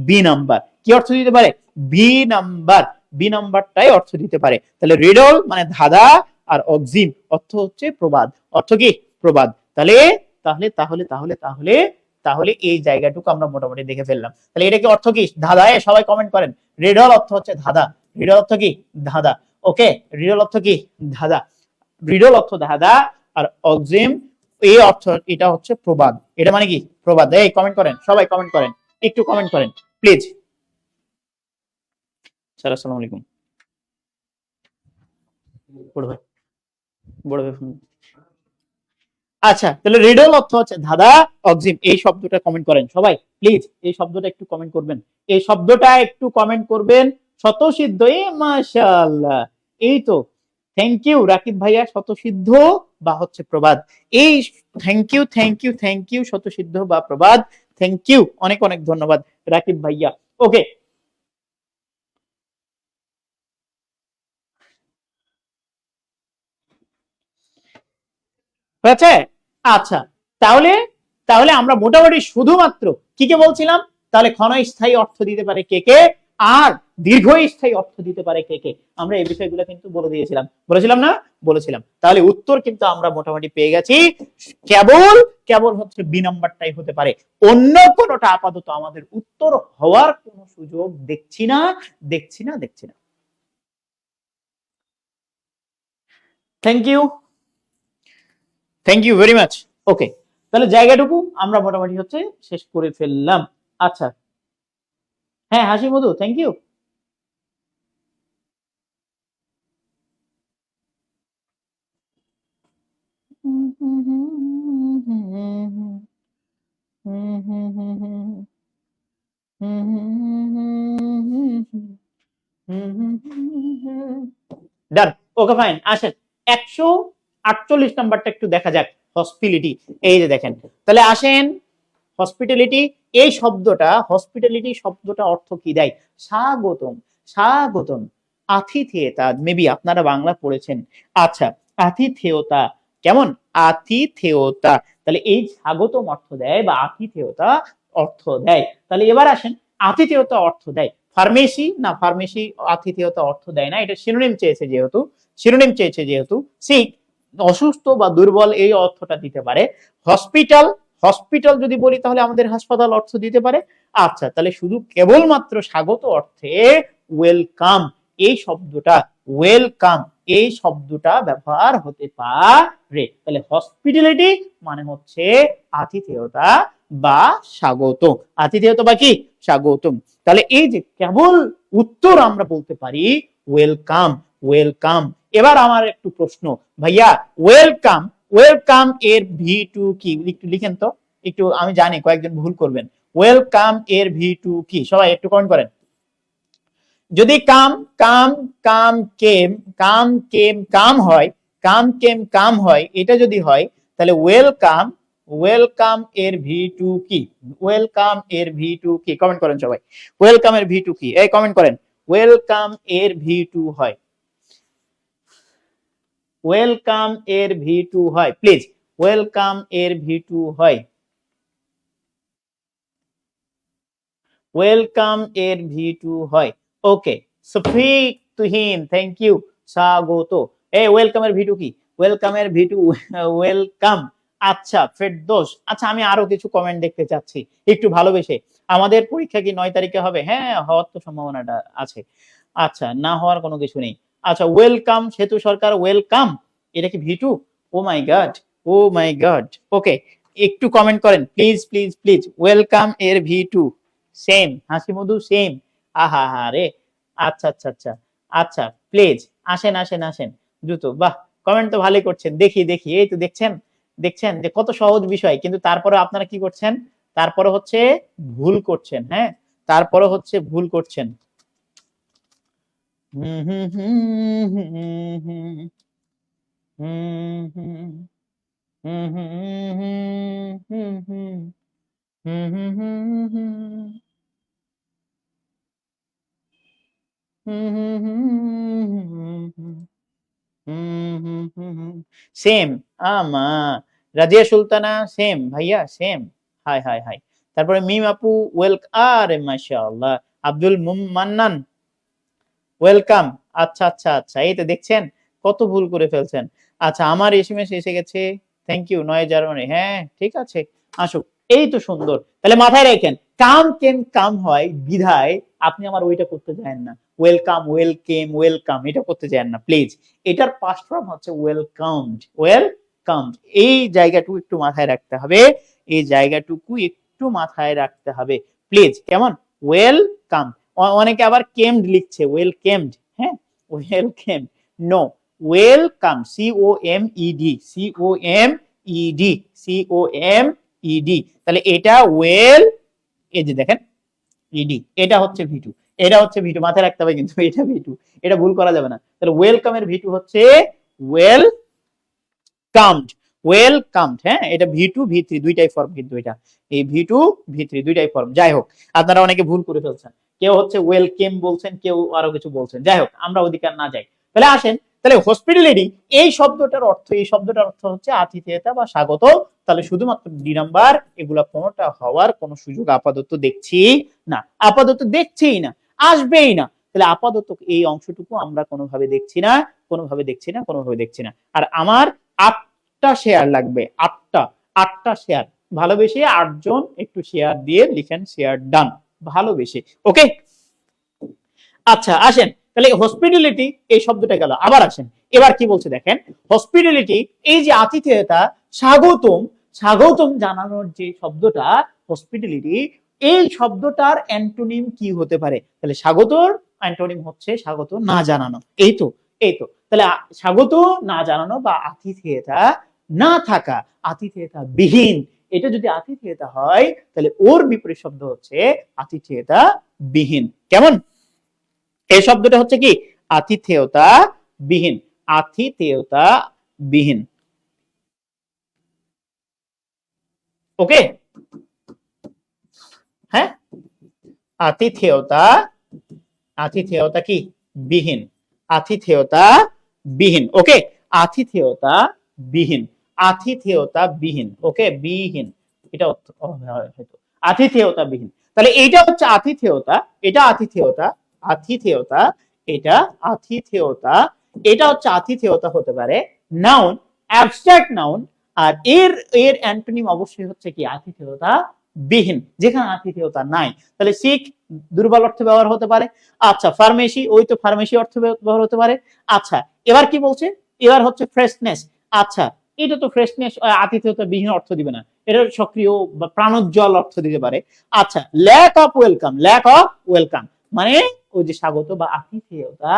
বি নাম্বার। কি অর্থ দিতে পারে? বি নাম্বার, বি নাম্বারটাই অর্থ দিতে পারে। তাহলে রেডল মানে ধাঁধা, আর অক্সিম অর্থ হচ্ছে প্রবাদ। অর্থ কি? প্রবাদ। তাহলে তাহলে তাহলে তাহলে তাহলে তাহলে এই জায়গাটুকু আমরা মোটামুটি দেখে ফেললাম। তাহলে এটা কি অর্থ কি? ধাঁধা। সবাই কমেন্ট করেন। রেডল অর্থ হচ্ছে ধাঁধা, রিডল অর্থ কি? ধাঁধা। ওকে, রিডল অর্থ কি? ধাঁধা। রিডল অর্থ ধাঁধা, আর অক্সিম এই অর্থ এটা হচ্ছে প্রবাদ। এটা মানে কি? প্রবাদ। এই কমেন্ট করেন, সবাই কমেন্ট করেন, একটু কমেন্ট করেন প্লিজ। স্যার আসসালামু আলাইকুম। বড় ভাই, বড় ভাই। আচ্ছা, তাহলে রিডল অর্থ হচ্ছে ধাঁধা, অক্সিম এই শব্দটা কমেন্ট করেন সবাই প্লিজ। এই শব্দটা একটু কমেন্ট করবেন, এই শব্দটা একটু কমেন্ট করবেন। স্বতঃসিদ্ধ, এ মাশাআল্লাহ, এই তো। থ্যাংক ইউ রাকিব ভাইয়া, স্বতঃসিদ্ধ বা হচ্ছে প্রবাদ। এই thank you thank you thank you, স্বতঃসিদ্ধ বা প্রবাদ। থ্যাংক ইউ, অনেক অনেক ধন্যবাদ রাকিব ভাইয়া। ওকে, হয়েছে? আচ্ছা, তাহলে তাহলে আমরা মোটামুটি শুধুমাত্র কি কে বলছিলাম? তাহলে ক্ষণস্থায়ী অর্থ দিতে পারে কে কে, আর দীর্ঘস্থায়ী অর্থ দিতে পারে কে কে, আমরা এই বিষয়গুলো কিন্তু বলে দিয়েছিলাম। বলেছিলাম না? বলেছিলাম। তাহলে উত্তর কিন্তু আমরা মোটামুটি পেয়ে গেছি। কেবল কেবল হচ্ছে বি নাম্বারটাই হতে পারে, অন্য কোনোটা আপাতত আমাদের উত্তর হওয়ার কোনো সুযোগ দেখছি না, দেখছি না, দেখছি না। Thank you, thank you very much. Okay, তাহলে জায়গাটুকু আমরা মোটামুটি হচ্ছে শেষ করে ফেললাম। আচ্ছা, হ্যাঁ Hasi Modhu, thank you. Done. Okay fine, আসেন 148 নাম্বারটা একটু দেখা যাক। হসপিটালিটি, এই যে দেখেন, তাহলে আসেন হসপিটালিটি এই শব্দটা, হসপিটালিটি শব্দটা অর্থ কি দেয়? স্বাগতম, স্বাগতম, আতিথেয়তা। মেবি আপনারা বাংলা পড়েছেন। আচ্ছা, আতিথেয়তা কেমন? আতিথেয়তা, তাহলে এই স্বাগতম অর্থ দেয় বা আতিথেয়তা অর্থ দেয়। তাহলে এবার আসেন, আতিথেয়তা অর্থ দেয় ফার্মেসি না, ফার্মেসি আতিথেয়তা অর্থ দেয় না, এটা শিরোনাম চেয়েছে যেহেতু, শিরোনাম চেয়েছে যেহেতু, সিক অসুস্থ বা দুর্বল এই অর্থটা দিতে পারে। হসপিটাল, হসপিটাল যদি বলি তাহলে আমাদের হাসপাতাল অর্থ দিতে পারে। আচ্ছা, তাহলে শুধু কেবলমাত্র স্বাগত অর্থে ওয়েলকাম এই শব্দটা, ওয়েলকাম এই শব্দটা ব্যবহার হতে পারে। তাহলে হসপিটালিটি মানে হচ্ছে আতিথেয়তা বা স্বাগত, আতিথেয়তা বা কি? স্বাগতম। তাহলে এই যে কেবল উত্তর আমরা বলতে পারি ওয়েলকাম, ওয়েলকাম। এবার আমার একটু প্রশ্ন, ভাইয়া ওয়েলকাম, ওয়েলকাম এর ভি টু কি? একটু লিখেন তো, একটু, আমি জানি কয়েকজন ভুল করবেন। ওয়েলকাম এর ভি টু কি? সবাই একটু কমেন্ট করেন। যদি কাম কাম কাম কেম, কাম কেম কাম হয়, কাম কেম কাম হয়, এটা যদি হয় তাহলে ওয়েলকাম, ওয়েলকাম এর ভি টু কি? ওয়েলকাম এর ভি টু কি? কমেন্ট করেন সবাই, ওয়েলকাম এর ভি টু কি? এই কমেন্ট করেন, ওয়েলকাম এর ভি টু হয়, ওয়েলকাম এর ভি টু হয় প্লিজ, ওয়েলকাম এর ভি টু হয়, ওয়েলকাম এর ভি টু হয়। ওকে, সফিক তুহিন, থ্যাংক ইউ। স্বাগত, এই ওয়েলকাম এর ভি টু কি? ওয়েলকাম এর ভি টু ওয়েলকাম। আচ্ছা ফেরদৌস, আচ্ছা আমি আরো কিছু কমেন্ট দেখতে চাচ্ছি একটু ভালোবেসে। আমাদের পরীক্ষা কি 9 তারিখে হবে? হ্যাঁ, হওয়ার তো সম্ভাবনাটা আছে। আচ্ছা, না হওয়ার কোনো কিছু নেই। আচ্ছা, ওয়েলকাম সেতু সরকার, ওয়েলকাম, এটা কি ভি টু? ও মাই গড, ও মাই গড। ওকে, একটু কমেন্ট করেন প্লিজ প্লিজ প্লিজ, ওয়েলকাম এর ভি টু সেম, হাসি মধু সেম। আহা হা রে, আচ্ছা আচ্ছা আচ্ছা, আচ্ছা প্লিজ আসেন আসেন আসেন দ্রুত। বাহ, কমেন্ট তো ভালোই করছেন, দেখি দেখি, এই তো দেখছেন, দেখছেন যে কত সহজ বিষয়, কিন্তু তারপরে আপনারা কি করছেন, তারপরে হচ্ছে ভুল করছেন। হ্যাঁ, তারপরে হচ্ছে ভুল করছেন। হুম হুম হুম হুম হুম হুম হুম হুম হুম হুম হুম হুম হুম হুম হুম সেম আমা রাজিয়া সুলতানা সেম ভাইয়া সেম। High high high. তারপরে মিম আপু আরে মাশাআল্লাহ। আব্দুল মান্নান ওয়েলকাম। আচ্ছা আচ্ছা আচ্ছা, এই তো দেখছেন কত ভুল করে ফেলছেন। আচ্ছা, আমার এসএমএস এসে গেছে, থ্যাংক ইউ নয় জার্মানি। হ্যাঁ ঠিক আছে, আসুক। এই তো সুন্দর। তাহলে মাথায় রাখেন, কাম কেন কাম হয় বিধায় আপনি আমার ওইটা করতে যান না, ওয়েলকাম ওয়েলকেম ওয়েলকাম এটা করতে যান না প্লিজ। এটার পাস্ট ফর্ম হচ্ছে ওয়েলকামড, ওয়েলকামড। এই জায়গাটুকু একটু মাথায় রাখতে হবে, এই জায়গাটুকু একটু মাথায় রাখতে হবে প্লিজ, কেমন? ওয়েলকাম। অনেকে আবার কেমড লিখছে, ওয়েলকেমড। হ্যাঁ, ওয়েলকেম নো, ওয়েলকাম, সি ও এম ই ডি, সি ও এম ই ডি, সি ও এম ই ডি। তাহলে এটা ওয়েল, এই যে দেখেন ইডি, এটা হচ্ছে ভিটু, এটা হচ্ছে ভিটু, মাথায় রাখতে হবে কিন্তু এটা ভিটু, এটা ভুল করা যাবে না। তাহলে ওয়েলকামের ভিটু হচ্ছে ওয়েল কামড, ওয়েলকামড। হ্যাঁ, এটা ভি2 ভি3 দুইটাই ফর্ম, কিন্তু এটা এই ভি2 ভি3 দুইটাই ফর্ম। যাই হোক, আপনারা অনেকে ভুল করে ফেলছেন, কেউ হচ্ছে ওয়েলকেম বলছেন, কেউ আরো কিছু বলছেন। যাই হোক, আমরা অধিকার না যাই। তাহলে আসেন, তাহলে হসপিটালিটি এই শব্দটার অর্থ, এই শব্দটার অর্থ হচ্ছে আতিথেয়তা বা স্বাগত। তাহলে শুধুমাত্র 2 নাম্বার, এগুলা কোনোটা হওয়ার কোনো সুযোগ আপাতত দেখছি না, আপাতত দেখছিই না, আসবেই না। তাহলে আপাতত এই অংশটুকু আমরা কোনোভাবে দেখছি না, কোনোভাবে দেখছি না, কোনোভাবে দেখছি না। আর আমার 8টা শেয়ার লাগবে, 8টা শেয়ার, ভালোবেসে 8 জন একটু শেয়ার দিয়ে লিখেন শেয়ার ডান, ভালোবেসে। ওকে, আচ্ছা আসেন, তাহলে হসপিটালিটি এই শব্দটা গেল। আবার আসেন, এবার কি বলছে দেখেন, হসপিটালিটি এই যে আতিথেয়তা, স্বাগতম, স্বাগতম জানানোর যে শব্দটা হসপিটালিটি, এই শব্দটার অ্যান্টোনিম কি হতে পারে? তাহলে স্বাগতর অ্যান্টোনিম হচ্ছে স্বাগত না জানানো। এই তো, এই তো। তাহলে স্বাগত না জানানো বা আতিথেয়তা না থাকা, আতিথেয়তা বিহীন। এটা যদি আতিথেয়তা হয়, তাহলে ওর বিপরীত শব্দ হচ্ছে আতিথেয়তা বিহীন। কেমন? এই শব্দটা হচ্ছে কি? আতিথেয়তা বিহীন, আতিথেয়তা বিহীন। ওকে, হ্যাঁ, আতিথেয়তা, আতিথেয়তা কি? বিহীন, আতিথেয়তা বিহীন। ওকে, আতিথেয়তা বিহীন, আতিথেয়তা বিহীন। ওকে, বিহীন, এটা হয়তো আতিথেয়তা বিহীন। তাহলে এইটা হচ্ছে আতিথেয়তা, এটা আতিথেয়তা, আতিথেয়তা, এটা আতিথেয়তা, এটা হচ্ছে আতিথেয়তা হতে পারে নাউন, অ্যাবস্ট্রাক্ট নাউন। আর এর এর অ্যান্টোনিম অবশ্যই হচ্ছে কি? আতিথেয়তা বিহীন, যেখানে আতিথেয়তা নাই। তাহলে সিক দুর্বল অর্থে ব্যবহার হতে পারে। আচ্ছা, ফার্মেসি, ওই তো ফার্মেসি অর্থে ব্যবহার হতে পারে। আচ্ছা, এবার কি বলছে? এবার হচ্ছে ফ্রেশনেস। আচ্ছা, এটা তো ফ্রেশনেস আতিথেয়তা বিহীন অর্থ দিবে না, এটা সক্রিয় বা প্রাণোজ্জ্বল অর্থ দিতে পারে। আচ্ছা, lack of welcome, lack of welcome মানে ওই যে স্বাগত বা আতিথেয়তা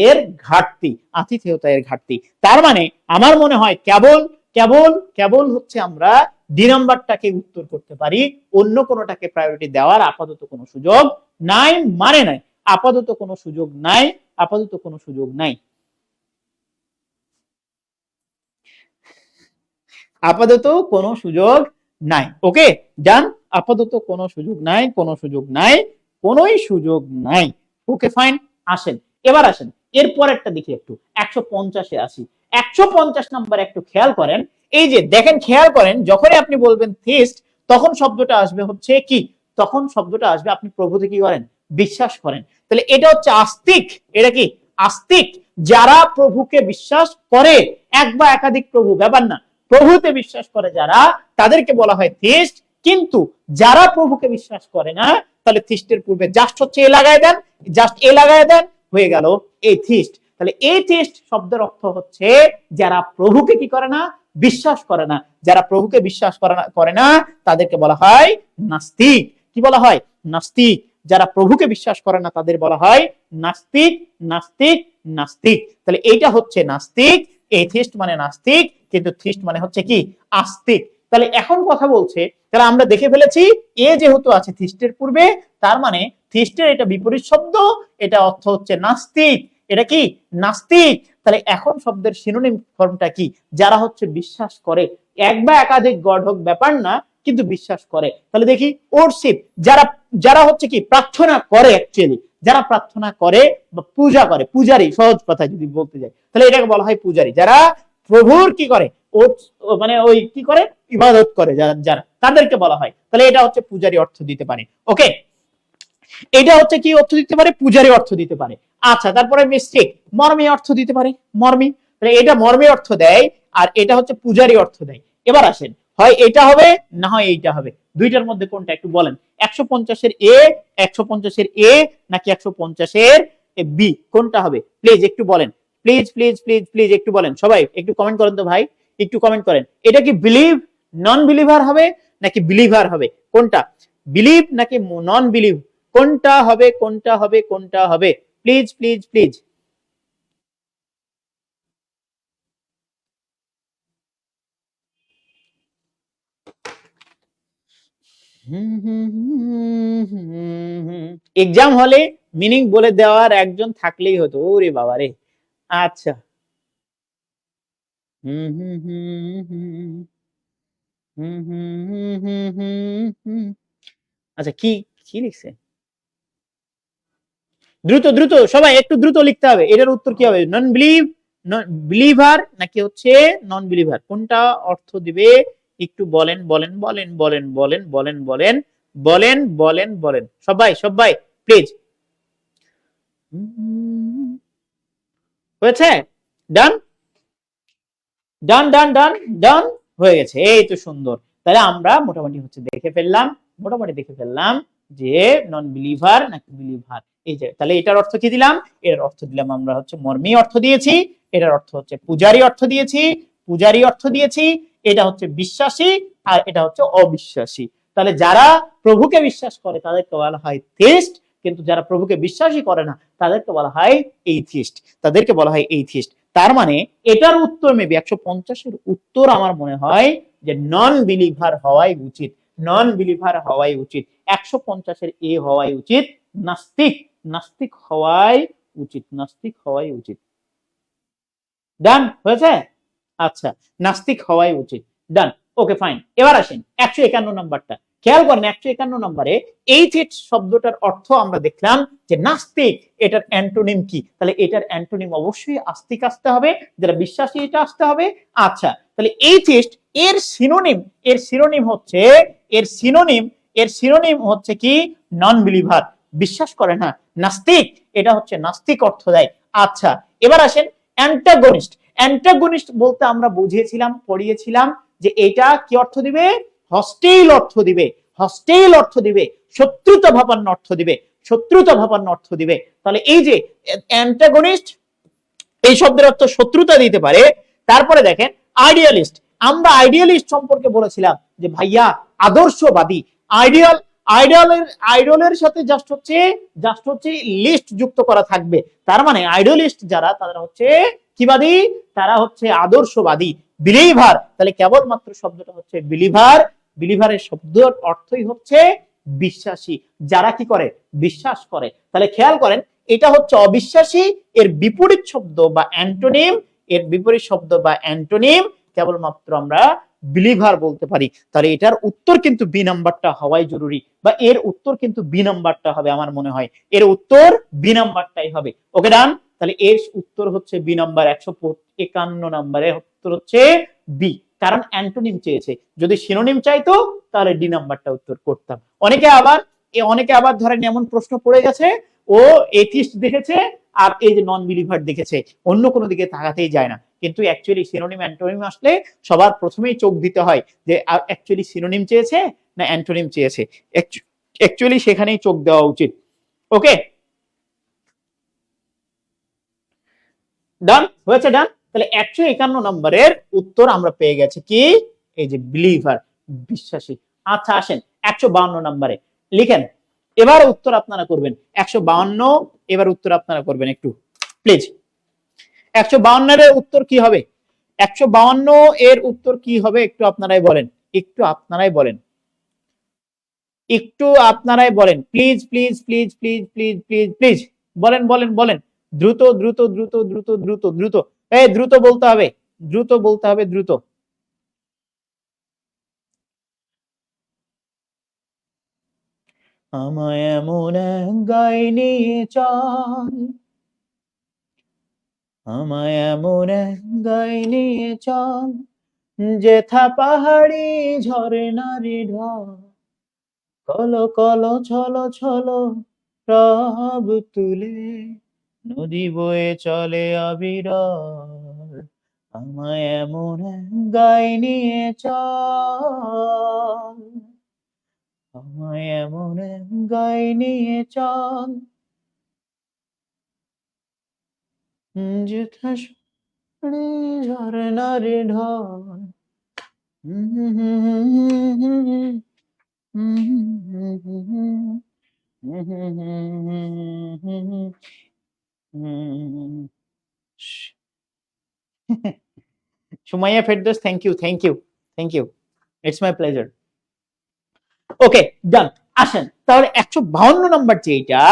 এর ঘাটতি, আতিথেয়তা এর ঘাটতি। তার মানে আমার মনে হয় কেবল কেবল কেবল হচ্ছে আমরা 2 নাম্বারটাকে উত্তর করতে পারি, অন্য কোনোটাকে প্রায়োরিটি দেওয়ার আপাতত কোনো সুযোগ নাই, মানে নাই, আপাতত কোনো সুযোগ নাই, আপাতত কোনো সুযোগ নাই, আপাতত কোনো সুযোগ নাই। ওকে, ডান, আপাতত কোনো সুযোগ নাই, কোনো সুযোগ নাই, কোনোই সুযোগ নাই। ওকে ফাইন। আসেন, এবার আসেন এরপর একটা দেখি একটু, 150-এ আসি। 150 নাম্বার একটু খেয়াল করেন, এই যে দেখেন, খেয়াল করেন, যখনই আপনি বলবেন থিস্ট, তখন শব্দটা আসবে হচ্ছে কি? তখন শব্দটা আসবে আপনি প্রভুতে কি করেন? বিশ্বাস করেন। তাহলে এটা হচ্ছে আস্তিক, এটা কি? আস্তিক, যারা প্রভুকে বিশ্বাস করে, এক বা একাধিক প্রভু, ব্যাপার না, প্রভুতে বিশ্বাস করে যারা, তাদেরকে বলা হয় থিস্ট। কিন্তু যারা প্রভুকে বিশ্বাস করে না, তাহলে থিস্টের পূর্বে জাস্ট হচ্ছে এ লাগায় দেন, জাস্ট এ লাগায় দেন, হয়ে গেল এথিস্ট। তাহলে এথিস্ট শব্দের অর্থ হচ্ছে যারা প্রভুকে কি করে না? বিশ্বাস করে না। যারা প্রভুকে বিশ্বাস করে না তাদেরকে বলা হয় নাস্তিক। কি বলা হয়? নাস্তিক। যারা প্রভুকে বিশ্বাস করে না তাদের বলা হয় নাস্তিক, নাস্তিক, নাস্তিক। তাহলে এইটা হচ্ছে নাস্তিক, এথিস্ট মানে নাস্তিক, কিন্তু থিস্ট মানে হচ্ছে কি আস্তিক। তাহলে এখন কথা বলছে, তাহলে আমরা দেখে ফেলেছি এ যেহেতু আছে থিস্টের পূর্বে, তার মানে থিস্টের এটা বিপরীত শব্দ, এটা অর্থ হচ্ছে নাস্তিক। এটা কি নাস্তিক। তাহলে এখন শব্দের সিনোনিম ফর্মটা কি? যারা হচ্ছে বিশ্বাস করে, এক বা একাধিক গড হোক ব্যাপার না, কিন্তু বিশ্বাস করে। তাহলে দেখি ওরশিপ, যারা যারা হচ্ছে কি প্রার্থনা করে, অ্যাকচুয়ালি যারা প্রার্থনা করে বা পূজা করে, পূজারী সহজ কথা যদি বলতে যাই, তাহলে এটাকে বলা হয় পূজারী। যারা প্রভুর কি করে, মানে ওই কি করে ইবাদত করে, যারা যারা তাদেরকে বলা হয়। তাহলে এটা হচ্ছে পূজারী অর্থ দিতে পারে। ওকে, এটা হচ্ছে কি অর্থ দিতে পারে? পূজারী অর্থ দিতে পারে। আচ্ছা, তারপরে মিস্টিক, মর্মী অর্থ দিতে পারে, মর্মী। তাহলে এটা মর্মী অর্থ দেয়, আর এটা হচ্ছে পূজারী অর্থ দেয়। এবার আসেন, হয় এটা হবে না হয় এইটা হবে, দুইটার মধ্যে কোনটা একটু বলেন। 150-এর এ, 150-এর এ নাকি 150-এর বি, কোনটা হবে প্লিজ একটু বলেন। প্লিজ প্লিজ প্লিজ প্লিজ একটু বলেন, সবাই একটু কমেন্ট করেন তো ভাই, একটু কমেন্ট করেন। এটা কি বিলিভ নন বিলিভার হবে নাকি বিলিভার হবে? কোনটা বিলিভ নাকি নন বিলিভ? কোনটা হবে, কোনটা হবে, কোনটা হবে? Please please please. এক্সাম হলে মিনিং বলে দেওয়ার একজন থাকলেই হতো, ওরে বাবা রে। আচ্ছা, আচ্ছা, কি কি লিখছে? দ্রুত দ্রুত সবাই একটু দ্রুত লিখতে হবে। এটার উত্তর কি হবে? নন বিলিভ, বিলিভার নাকি হচ্ছে নন বিলিভার? কোনটা অর্থ দিবে একটু বলেন বলেন বলেন বলেন বলেন বলেন বলেন বলেন বলেন বলেন, সবাই সবাই প্লিজ। হয়েছে? ডান ডান ডান ডান ডান হয়ে গেছে, এই তো সুন্দর। তাহলে আমরা মোটামুটি হচ্ছে দেখে ফেললাম, মোটামুটি দেখে ফেললাম যে নন বিলিভার নাকি বিলিভার। এই যে তাহলে এটার অর্থ কি দিলাম? এর অর্থ দিলাম আমরা হচ্ছে মর্মী অর্থ দিয়েছি, এটার অর্থ হচ্ছে পূজারী অর্থ দিয়েছি, পূজারী অর্থ দিয়েছি, এটা হচ্ছে বিশ্বাসী, আর এটা হচ্ছে অবিশ্বাসী। তাহলে যারা প্রভুকে বিশ্বাস করে তাদেরকে বলা হয় থিস্ট, কিন্তু যারা প্রভুকে বিশ্বাসই করে না তাদেরকে বলা হয় এইথিস্ট, তাদেরকে বলা হয় এইথিস্ট। তার মানে এটার উত্তর মেবি 150-এর উত্তর আমার মনে হয় যে নন বিলিভার হওয়াই উচিত, নন বিলিভার হওয়াই উচিত। 150-এর এ হওয়াই উচিত নাস্তিক, নাস্তিক হওয়াই উচিত, নাস্তিক হওয়াই উচিত। ডান হয়েছে? আচ্ছা, নাস্তিক হওয়াই উচিত, ডান। Okay fine. এবার আসেন 151 নাম্বারটা, খেয়াল করেন 151 নম্বরে এইথিস্ট শব্দটার অর্থ আমরা দেখলাম যে নাস্তিক, এটার অ্যান্টোনিম কি? তাহলে এটার অ্যান্টোনিম অবশ্যই আস্তিক আসতে হবে, যারা বিশ্বাসী এটা আসতে হবে। আচ্ছা, তাহলে এইথিস্ট এর সিনোনিম, এর সিনোনিম হচ্ছে, এর সিনোনিম, এর সিনোনিম হচ্ছে কি নন বিলিভার, বিশ্বাস করে না, নাস্তিক, এটা হচ্ছে নাস্তিক অর্থ দেয়। আচ্ছা, এবার আসেন অ্যান্টাগনিস্ট। অ্যান্টাগনিস্ট বলতে আমরা বুঝিয়েছিলাম, পড়িয়েছিলাম যে এটা কি অর্থ দিবে? হস্টেইল অর্থ দিবে, হস্টেইল অর্থ দিবে, শত্রুতা ভাবান্ন অর্থ দিবে, শত্রুতা ভাবান্ন অর্থ দিবে। তাহলে এই যে অ্যান্টাগনিস্ট, এই শব্দের অর্থ শত্রুতা দিতে পারে। তারপরে দেখেন আইডিয়ালিস্ট, আমরা আইডিয়ালিস্ট সম্পর্কে বলেছিলাম যে ভাইয়া আদর্শবাদী, আইডিয়াল, আইডলের সাথে জাস্ট হচ্ছে লিস্ট যুক্ত করা থাকবে। তার মানে আইডলিস্ট যারা, তারা হচ্ছে কিবাদী, তারা হচ্ছে আদর্শবাদী। বিলিভার, তাহলে কেবলমাত্র শব্দটা হচ্ছে বিলিভার, বিলিভারের শব্দের অর্থই হচ্ছে বিশ্বাসী, যারা কি করে বিশ্বাস করে। তাহলে খেয়াল করেন এটা হচ্ছে অবিশ্বাসী, এর বিপরীত শব্দ বা অ্যান্টোনিম, এর বিপরীত শব্দ বা অ্যান্টোনিম কেবলমাত্র আমরা বিলিভার বলতে পারি। তাহলে এটার উত্তর কিন্তু বি নাম্বারটা হওয়াই জরুরি, বা এর উত্তর কিন্তু বি নাম্বারটা হবে, আমার মনে হয় এর উত্তর বি নাম্বারটাই হবে। ওকে ডান, তাহলে এর উত্তর হচ্ছে বি নাম্বার, 151 নম্বরের উত্তর হচ্ছে বি, কারণ অ্যান্টোনিম চেয়েছে, যদি সিনোনিম চাইতো তাহলে ডি নাম্বারটা উত্তর করতাম। অনেকে আবার ধরেন এমন প্রশ্ন পড়ে গেছে, ও এথিস্ট দেখেছে আর এই যে নন বিলিভার দেখেছে, অন্য কোনো দিকে তাকাতেই যায় না। কিন্তু অ্যাকচুয়ালি সিনোনিম অ্যান্টোনিম আসলে সবার প্রথমেই চোখ দিতে হয় যে অ্যাকচুয়ালি সিনোনিম চেয়েছে না অ্যান্টোনিম চেয়েছে, অ্যাকচুয়ালি সেখানেই চোখ দেওয়া উচিত। ওকে ডান হয়েছে, ডান। তাহলে 151 নম্বরের উত্তর আমরা পেয়ে গেছি কি, এই যে বিলিভার, বিশ্বাসী। আচ্ছা আসেন 152 নম্বরে লিখেন, এবার উত্তর আপনারা করবেন 152, এবার উত্তর আপনারা করবেন একটু প্লিজ। 152 এর উত্তর কি হবে? 152 এর উত্তর কি হবে একটু আপনারাই বলেন, একটু আপনারাই বলেন, একটু আপনারাই বলেন, please please please please please please please বলেন বলেন বলেন, দ্রুত দ্রুত দ্রুত দ্রুত দ্রুত দ্রুত, এই দ্রুত বলতে হবে, দ্রুত বলতে হবে, দ্রুত। আমায় এমন এক গায়ে নিয়ে চল, আমায় এমন এক গায়ে নিয়ে চল, যেথা পাহাড়ি ঝরনারি ঢল, কলো কলো ছলো ছলো রব তুলে, নদী বয়ে চলে অবিরল, আমায় এমন এক গায়ে নিয়ে চল, আমায় এমন এক গায়ে নিয়ে চল, যেথা পাহাড়ি ঝরনারি ঢল। Sumaiya Ferdous, thank you thank you thank you, it's my pleasure. Okay done. আসেন তাহলে 152 নাম্বার যেটা,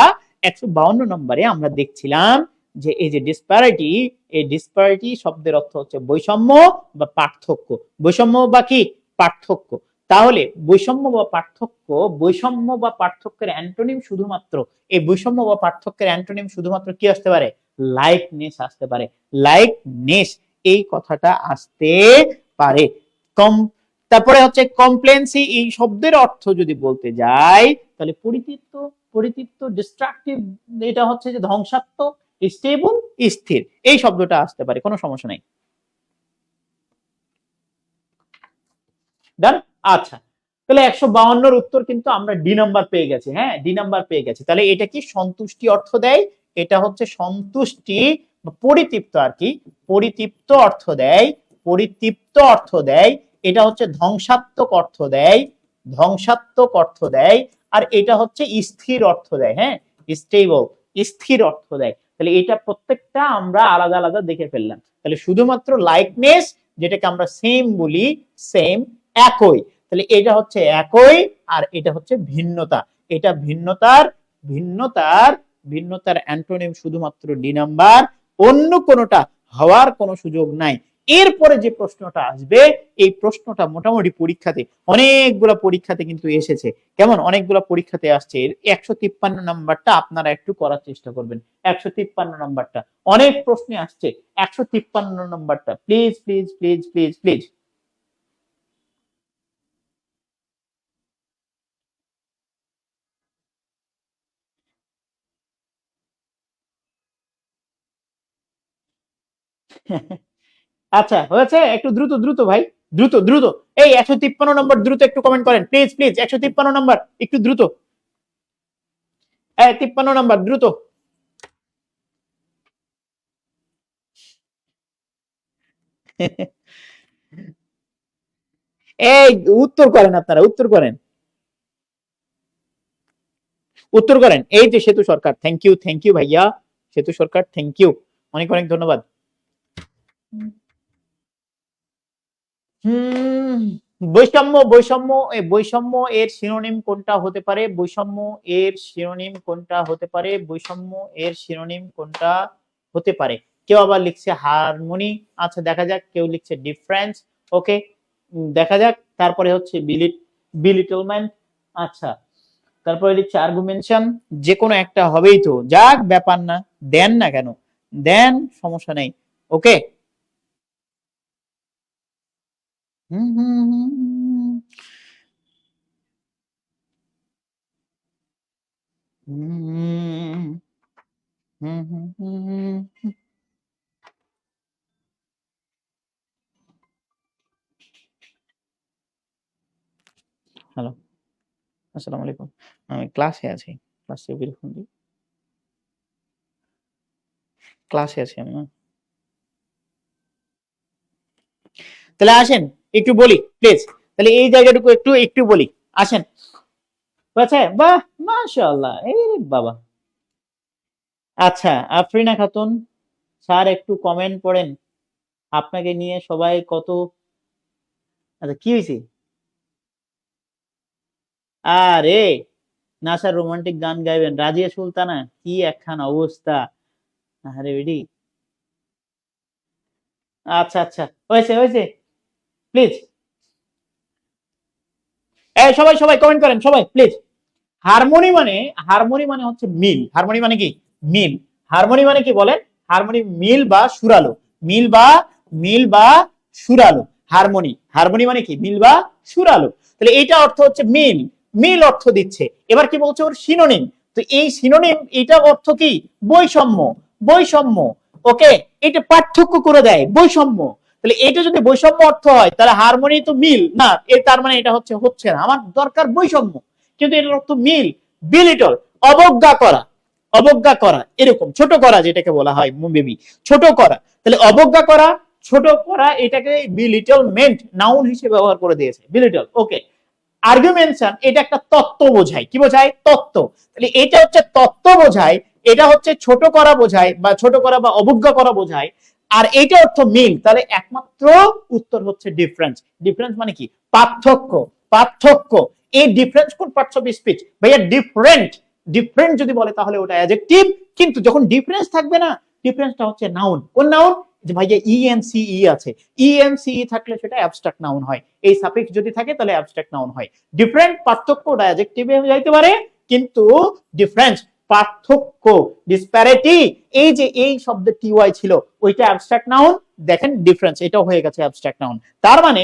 152 নম্বরে আমরা দেখছিলাম যে এই যে ডিসপ্যারিটি, এই ডিসপ্যারিটি শব্দের অর্থ হচ্ছে বৈষম্য বা পার্থক্য। বৈষম্য বা কি? পার্থক্য। তাহলে বৈষম্য বা পার্থক্য, বৈষম্য বা পার্থক্যের অ্যান্টোনিম শুধুমাত্র, এই বৈষম্য বা পার্থক্যের অ্যান্টোনিম শুধুমাত্র কি আসতে পারে? লাইকনেস আসতে পারে। লাইকনেস এই কথাটা আসতে পারে। কম, তারপরে হচ্ছে কমপ্লেন্সি, এই শব্দের অর্থ যদি বলতে যাই তাহলে পরিতৃপ্ত, পরিতৃপ্ত, ডিস্ট্রাকটিভ, এটা হচ্ছে যে ধ্বংসাত্মক, স্টেবল, স্থির, এই শব্দটা আসতে পারে, কোনো সমস্যা নাই। ডান। আচ্ছা তাহলে 152 উত্তর কিন্তু আমরা ডি নাম্বার পেয়ে গেছি। হ্যাঁ ডি নাম্বার পেয়ে গেছি। তাহলে এটা কি সন্তুষ্টি অর্থ দেয়, এটা হচ্ছে সন্তুষ্টি, পরিতৃপ্ত আর কি, পরিতৃপ্ত অর্থ দেয়, পরিতৃপ্ত অর্থ দেয়। এটা হচ্ছে ধ্বংসাত্মক অর্থ দেয়, ধ্বংসাত্মক অর্থ দেয়। আর এটা হচ্ছে স্থির অর্থ দেয়। হ্যাঁ স্টেবল, স্থির অর্থ দেয়। তাহলে এটা প্রত্যেকটা আমরা আলাদা আলাদা দেখে ফেললাম। তাহলে শুধুমাত্র লাইকনেস, যেটাকে আমরা সেম বলি, সেম, একই, তাহলে এটা হচ্ছে একই, আর এটা হচ্ছে ভিন্নতা। এটা ভিন্নতার, ভিন্নতার, ভিন্নতার অ্যান্টোনিম শুধুমাত্র ডি নাম্বার, অন্য কোনোটা হওয়ার কোনো সুযোগ নাই। এরপরে যে প্রশ্নটা আসবে, এই প্রশ্নটা মোটামুটি পরীক্ষাতে, অনেকগুলা পরীক্ষাতে কিন্তু এসেছে। কেমন? অনেকগুলা পরীক্ষাতে আসছে। 153 নাম্বারটা আপনারা একটু করার চেষ্টা করবেন। 153 নাম্বারটা অনেক প্রশ্নে আসছে। 153 নাম্বারটা please please please please please. আচ্ছা হয়েছে, একটু দ্রুত দ্রুত ভাই, দ্রুত দ্রুত। এই 153 নম্বর দ্রুত একটু কমেন্ট করেন প্লিজ প্লিজ। 153 নম্বর একটু দ্রুত, 53 নম্বর দ্রুত। এই উত্তর করেন, আপনারা উত্তর করেন, উত্তর করেন। এই যে সেতু সরকার, থ্যাংক ইউ থ্যাংক ইউ ভাইয়া, সেতু সরকার থ্যাংক ইউ, অনেক অনেক ধন্যবাদ। বৈষম্য, বৈষম্য, বৈষম্য এর শিরোনিম কোনটা হতে পারে? বৈষম্য এর শিরোনিম কোনটা হতে পারে? বৈষম্য এর শিরোনিম কোনটা হতে পারে? কেউ আবার লিখছে হারমোনি। আচ্ছা দেখা যাক, কেউ লিখছে ডিফারেন্স। ওকে দেখা যাক। তারপরে হচ্ছে বিলিটলমেন্ট। আচ্ছা তারপরে লিখছে আর্গুমেন্টেশন। যে কোনো একটা হবেই তো, যাক ব্যাপার না, দেন না কেন, দেন, সমস্যা নেই। ওকে হুম হুম হুম হুম হুম হুম হুম। হ্যালো, আসসালামু আলাইকুম। আমি ক্লাসে আছি, ক্লাসে বিরক্ত দিই, ক্লাসে আছি আমি। তাহলে আসেন একটু বলি প্লিজ, তাহলে এই জায়গাটুকু একটু একটু বলি, আসেন। আচ্ছা বাহ মাশাআল্লাহ, এই বাবা। আচ্ছা আফরিনা খাতুন স্যার একটু কমেন্ট পড়েন। আপনাকে নিয়ে সবাই কত, আচ্ছা কি হয়েছে? আরে নাসার রোমান্টিক গান গাইবেন, রাজিয়া সুলতানা, কি একখান অবস্থা। আরে বেডি, আচ্ছা আচ্ছা, হয়েছে হয়েছে, প্লিজ এই সবাই সবাই কমেন্ট করেন সবাই প্লিজ। হারমোনি মানে, হারমোনি মানে হচ্ছে মিল। হারমোনি মানে কি? মিল। হারমোনি মানে কি বলেন? হারমোনি মিল বা সুরালো, মিল বা, মিল বা সুরালো। হারমোনি, হারমোনি মানে কি? মিল বা সুরালো। তাহলে এইটা অর্থ হচ্ছে মিল, মিল অর্থ দিচ্ছে। এবার কি বলছে? ওর সিনোনিম। তো এই সিনোনিম, এটা অর্থ কি? বৈষম্য, বৈষম্য। ওকে, এটা পার্থক্য করে দেয়, বৈষম্য। তাহলে এটা যদি বৈষম্য অর্থ হয়, তাহলে হারমোনি তো মিল না, এর তার মানে এটা হচ্ছে, হচ্ছে না, আমার দরকার বৈষম্য। কিন্তু এটার অর্থ মিল, বিলিটল, অবজ্ঞা করা, অবজ্ঞা করা, এরকম ছোট করা যেটাকে বলা হয় বেবি, ছোট করা। তাহলে অবজ্ঞা করা, ছোট করা, এটাকে বিলিটলমেন্ট নাউন হিসেবে ব্যবহার করে দিয়েছে, বিলিটল। ওকে, আর্গুমেন্টশন, এটা একটা তত্ত্ব বোঝায়। কি বোঝায়? তত্ত্ব। তাহলে এটা হচ্ছে তত্ত্ব বোঝায়, এটা হচ্ছে ছোট করা বোঝায়, বা ছোট করা বা অবজ্ঞা করা বোঝায়। আর এইটা অর্থ মিল। তাহলে একমাত্র উত্তর হচ্ছে ডিফারেন্স। ডিফারেন্স মানে কি? পার্থক্য, পার্থক্য। এই ডিফারেন্স কোন পার্টস অফ স্পিচ ভাইয়া? ডিফারেন্ট, ডিফারেন্ট যদি বলে তাহলে ওটা অ্যাডজেক্টিভ, কিন্তু যখন ডিফারেন্স থাকবে না, ডিফারেন্সটা হচ্ছে নাউন। কোন নাউন? যে ভাইয়া ইএনসিই আছে, ইএনসিই থাকলে সেটা অ্যাবস্ট্রাক্ট নাউন হয়। এই সাফিক্স যদি থাকে তাহলে অ্যাবস্ট্রাক্ট নাউন হয়। ডিফারেন্ট, পার্থক্য, ওটা অ্যাডজেক্টিভে যাইতে পারে, কিন্তু ডিফারেন্স, পার্থক্য, ডিসপ্যারিটি, এই যে এই শব্দে টিওয়াই ছিল, ওইটা অ্যাবস্ট্রাক্ট নাউন। দেখেন ডিফারেন্স, এটাও হয়ে গেছে অ্যাবস্ট্রাক্ট নাউন। তার মানে,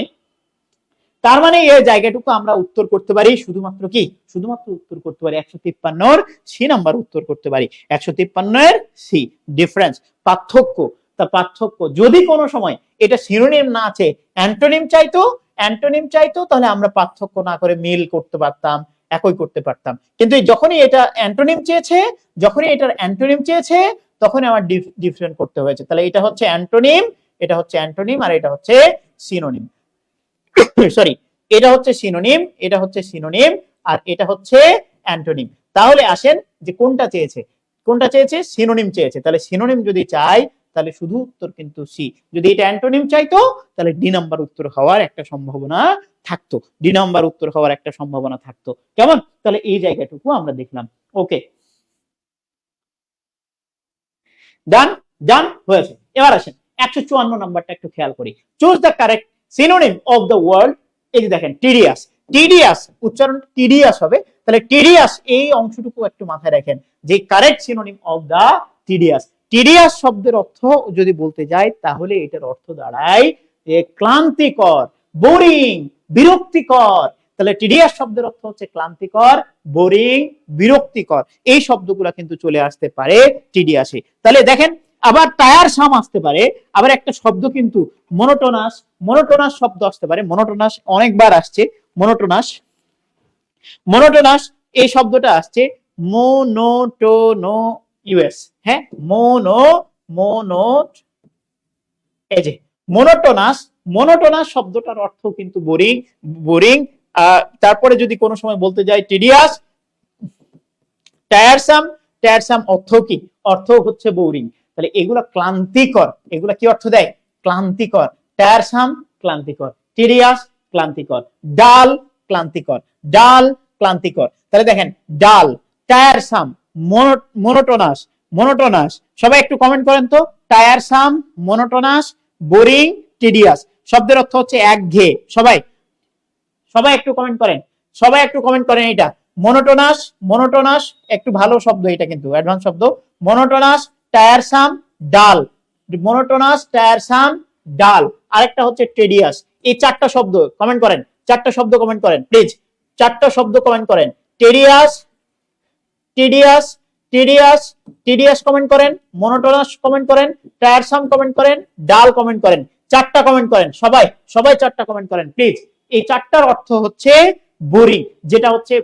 তার মানে এই জায়গাটুকু আমরা উত্তর করতে পারি শুধুমাত্র কি? শুধুমাত্র উত্তর করতে পারি 153 সি নাম্বার উত্তর করতে পারি। 153 এর সি, ডিফারেন্স, পার্থক্য। তা পার্থক্য যদি কোনো সময় এটা সিনোনিম না আছে, অ্যান্টোনিম চাইতো, অ্যান্টোনিম চাইতো, তাহলে আমরা পার্থক্য না করে মিল করতে পারতাম, একই করতে পারতাম। কিন্তু যখনই এটা অ্যান্টোনিম চেয়েছে, যখনই এটার অ্যান্টোনিম চেয়েছে, তখন আমার ডিফারেন্ট করতে হয়েছে। তাহলে এটা হচ্ছে অ্যান্টোনিম, এটা হচ্ছে অ্যান্টোনিম, আর এটা হচ্ছে সিনোনিম। সরি, এটা হচ্ছে সিনোনিম, এটা হচ্ছে সিনোনিম, আর এটা হচ্ছে অ্যান্টোনিম। তাহলে আসেন যে কোনটা চেয়েছে, কোনটা চেয়েছে? সিনোনিম চেয়েছে। তাহলে সিনোনিম যদি চাই, তাহলে শুধু উত্তর কিন্তু সি। যদি এটা অ্যান্টোনিম চাইতো, তাহলে ডি নাম্বার উত্তর হওয়ার একটা সম্ভাবনা থাকতো, ডি নাম্বার উত্তর হওয়ার একটা সম্ভাবনা থাকতো। কেমন? তাহলে এই জায়গাটুকু আমরা দেখলাম। ওকে, ডান, ডান হয়েছে। এবার আসেন 154 নাম্বারটা একটু খেয়াল করি। Choose the correct synonym of the word. এই যে দেখেন টিডিয়াস, টিডিয়াস উচ্চারণ টিডিয়াস হবে। তাহলে টিডিয়াস এই অংশটুকু একটু মাথায় রাখেন, যে correct synonym of the tedious. Tedious শব্দের অর্থ যদি বলতে যাই, তাহলে এটার অর্থ দাঁড়ায় যে ক্লান্তিকর, বোরিং, বিরক্তিকর। তাহলে টিডিয়াস শব্দের অর্থ হচ্ছে ক্লান্তিকর, বোরিং, বিরক্তিকর। এই শব্দগুলো কিন্তু চলে আসতে পারে টিডিয়াসে। তাহলে দেখেন, আবার টায়ারসাম আসতে পারে, আবার একটা শব্দ কিন্তু মনোটোনাস, মনোটোনাস শব্দ আসতে পারে। মনোটোনাস অনেকবার আসছে, মনোটোনাস, মনোটোনাস এই শব্দটা আসছে মোনোটোনো ইউএস, হ্যাঁ, মোনো, মোনো, এই যে মনোটোনাস, মনোটোনাস শব্দটার অর্থ কিন্তু বোরিং, বোরিং। তারপরে যদি কোনো সময় বলতে যাই টিডিয়াস, টায়ারসাম, টায়ারসাম অর্থ কি? অর্থ হচ্ছে বোরিং। তাহলে এগুলা ক্লান্তিকর, এগুলা কি অর্থ দেয়? ক্লান্তিকর। টায়ারসাম ক্লান্তিকর, টিডিয়াস ক্লান্তিকর, ডাল ক্লান্তিকর, ডাল ক্লান্তিকর। তাহলে দেখেন ডাল, টায়ারসাম, মনোটোনাস, মনোটোনাস। সবাই একটু কমেন্ট করেন তো, টায়ারসাম, মনোটোনাস, বোরিং, টিডিয়াস শব্দের অর্থ হচ্ছে একঘেয়ে। সবাই, সবাই একটু কমেন্ট করেন, সবাই একটু কমেন্ট করেন। এটা মনোটোনাস, মনোটোনাস একটু ভালো শব্দ, এটা কিন্তু অ্যাডভান্স শব্দ। মনোটোনাস, টায়ারসাম, ডাল, মনোটোনাস, টায়ারসাম, ডাল। আরেকটা হচ্ছে টেডিয়াস। এই চারটা শব্দ কমেন্ট করেন, চারটা শব্দ কমেন্ট করেন প্লিজ, চারটা শব্দ কমেন্ট করেন। টেডিয়াস, টিডিয়াস, টিডিয়াস, টিডিয়াস কমেন্ট করেন, মনোটোনাস কমেন্ট করেন, টায়ারসাম কমেন্ট করেন, ডাল কমেন্ট করেন। চারটা কমেন্ট করেন সবাই, সবাই চারটা কমেন্ট করেন প্লিজ। এই চারটার অর্থ হচ্ছে বোরিং, যেটা হচ্ছে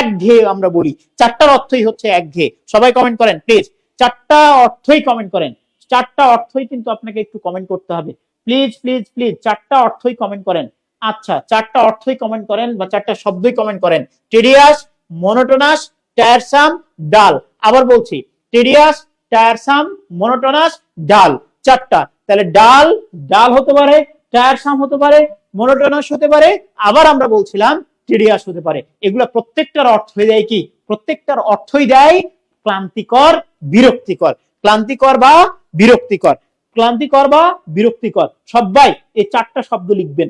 একঘেয়ে আমরা বলি, চারটার অর্থই হচ্ছে একঘেয়ে। সবাই কমেন্ট করেন প্লিজ, চারটা অর্থই কমেন্ট করেন, চারটা অর্থই কিন্তু আপনাকে একটু কমেন্ট করতে হবে প্লিজ, প্লিজ, প্লিজ, চারটা অর্থই কমেন্ট করেন। আচ্ছা, চারটা অর্থই কমেন্ট করেন বা চারটা শব্দই কমেন্ট করেন। টিডিয়াস, মনোটোনাস, টায়ারসাম, ডাল। আবার বলছি, টিডিয়াস, টায়ারসাম, মনোটোনাস, ডাল, চারটা। তাহলে ডাল ডাল হতে পারে, টায়ারসাম হতে পারে, মনোটোনাস হতে পারে, আবার আমরা বলছিলাম টিডিয়াস হতে পারে। এগুলো প্রত্যেকটার অর্থ হয়ে যায় কি? প্রত্যেকটার অর্থই দেয় ক্লান্তিকর, বিরক্তিকর। ক্লান্তিকর বা বিরক্তিকর, ক্লান্তিকর বা বিরক্তিকর। সবাই এই চারটা শব্দ লিখবেন,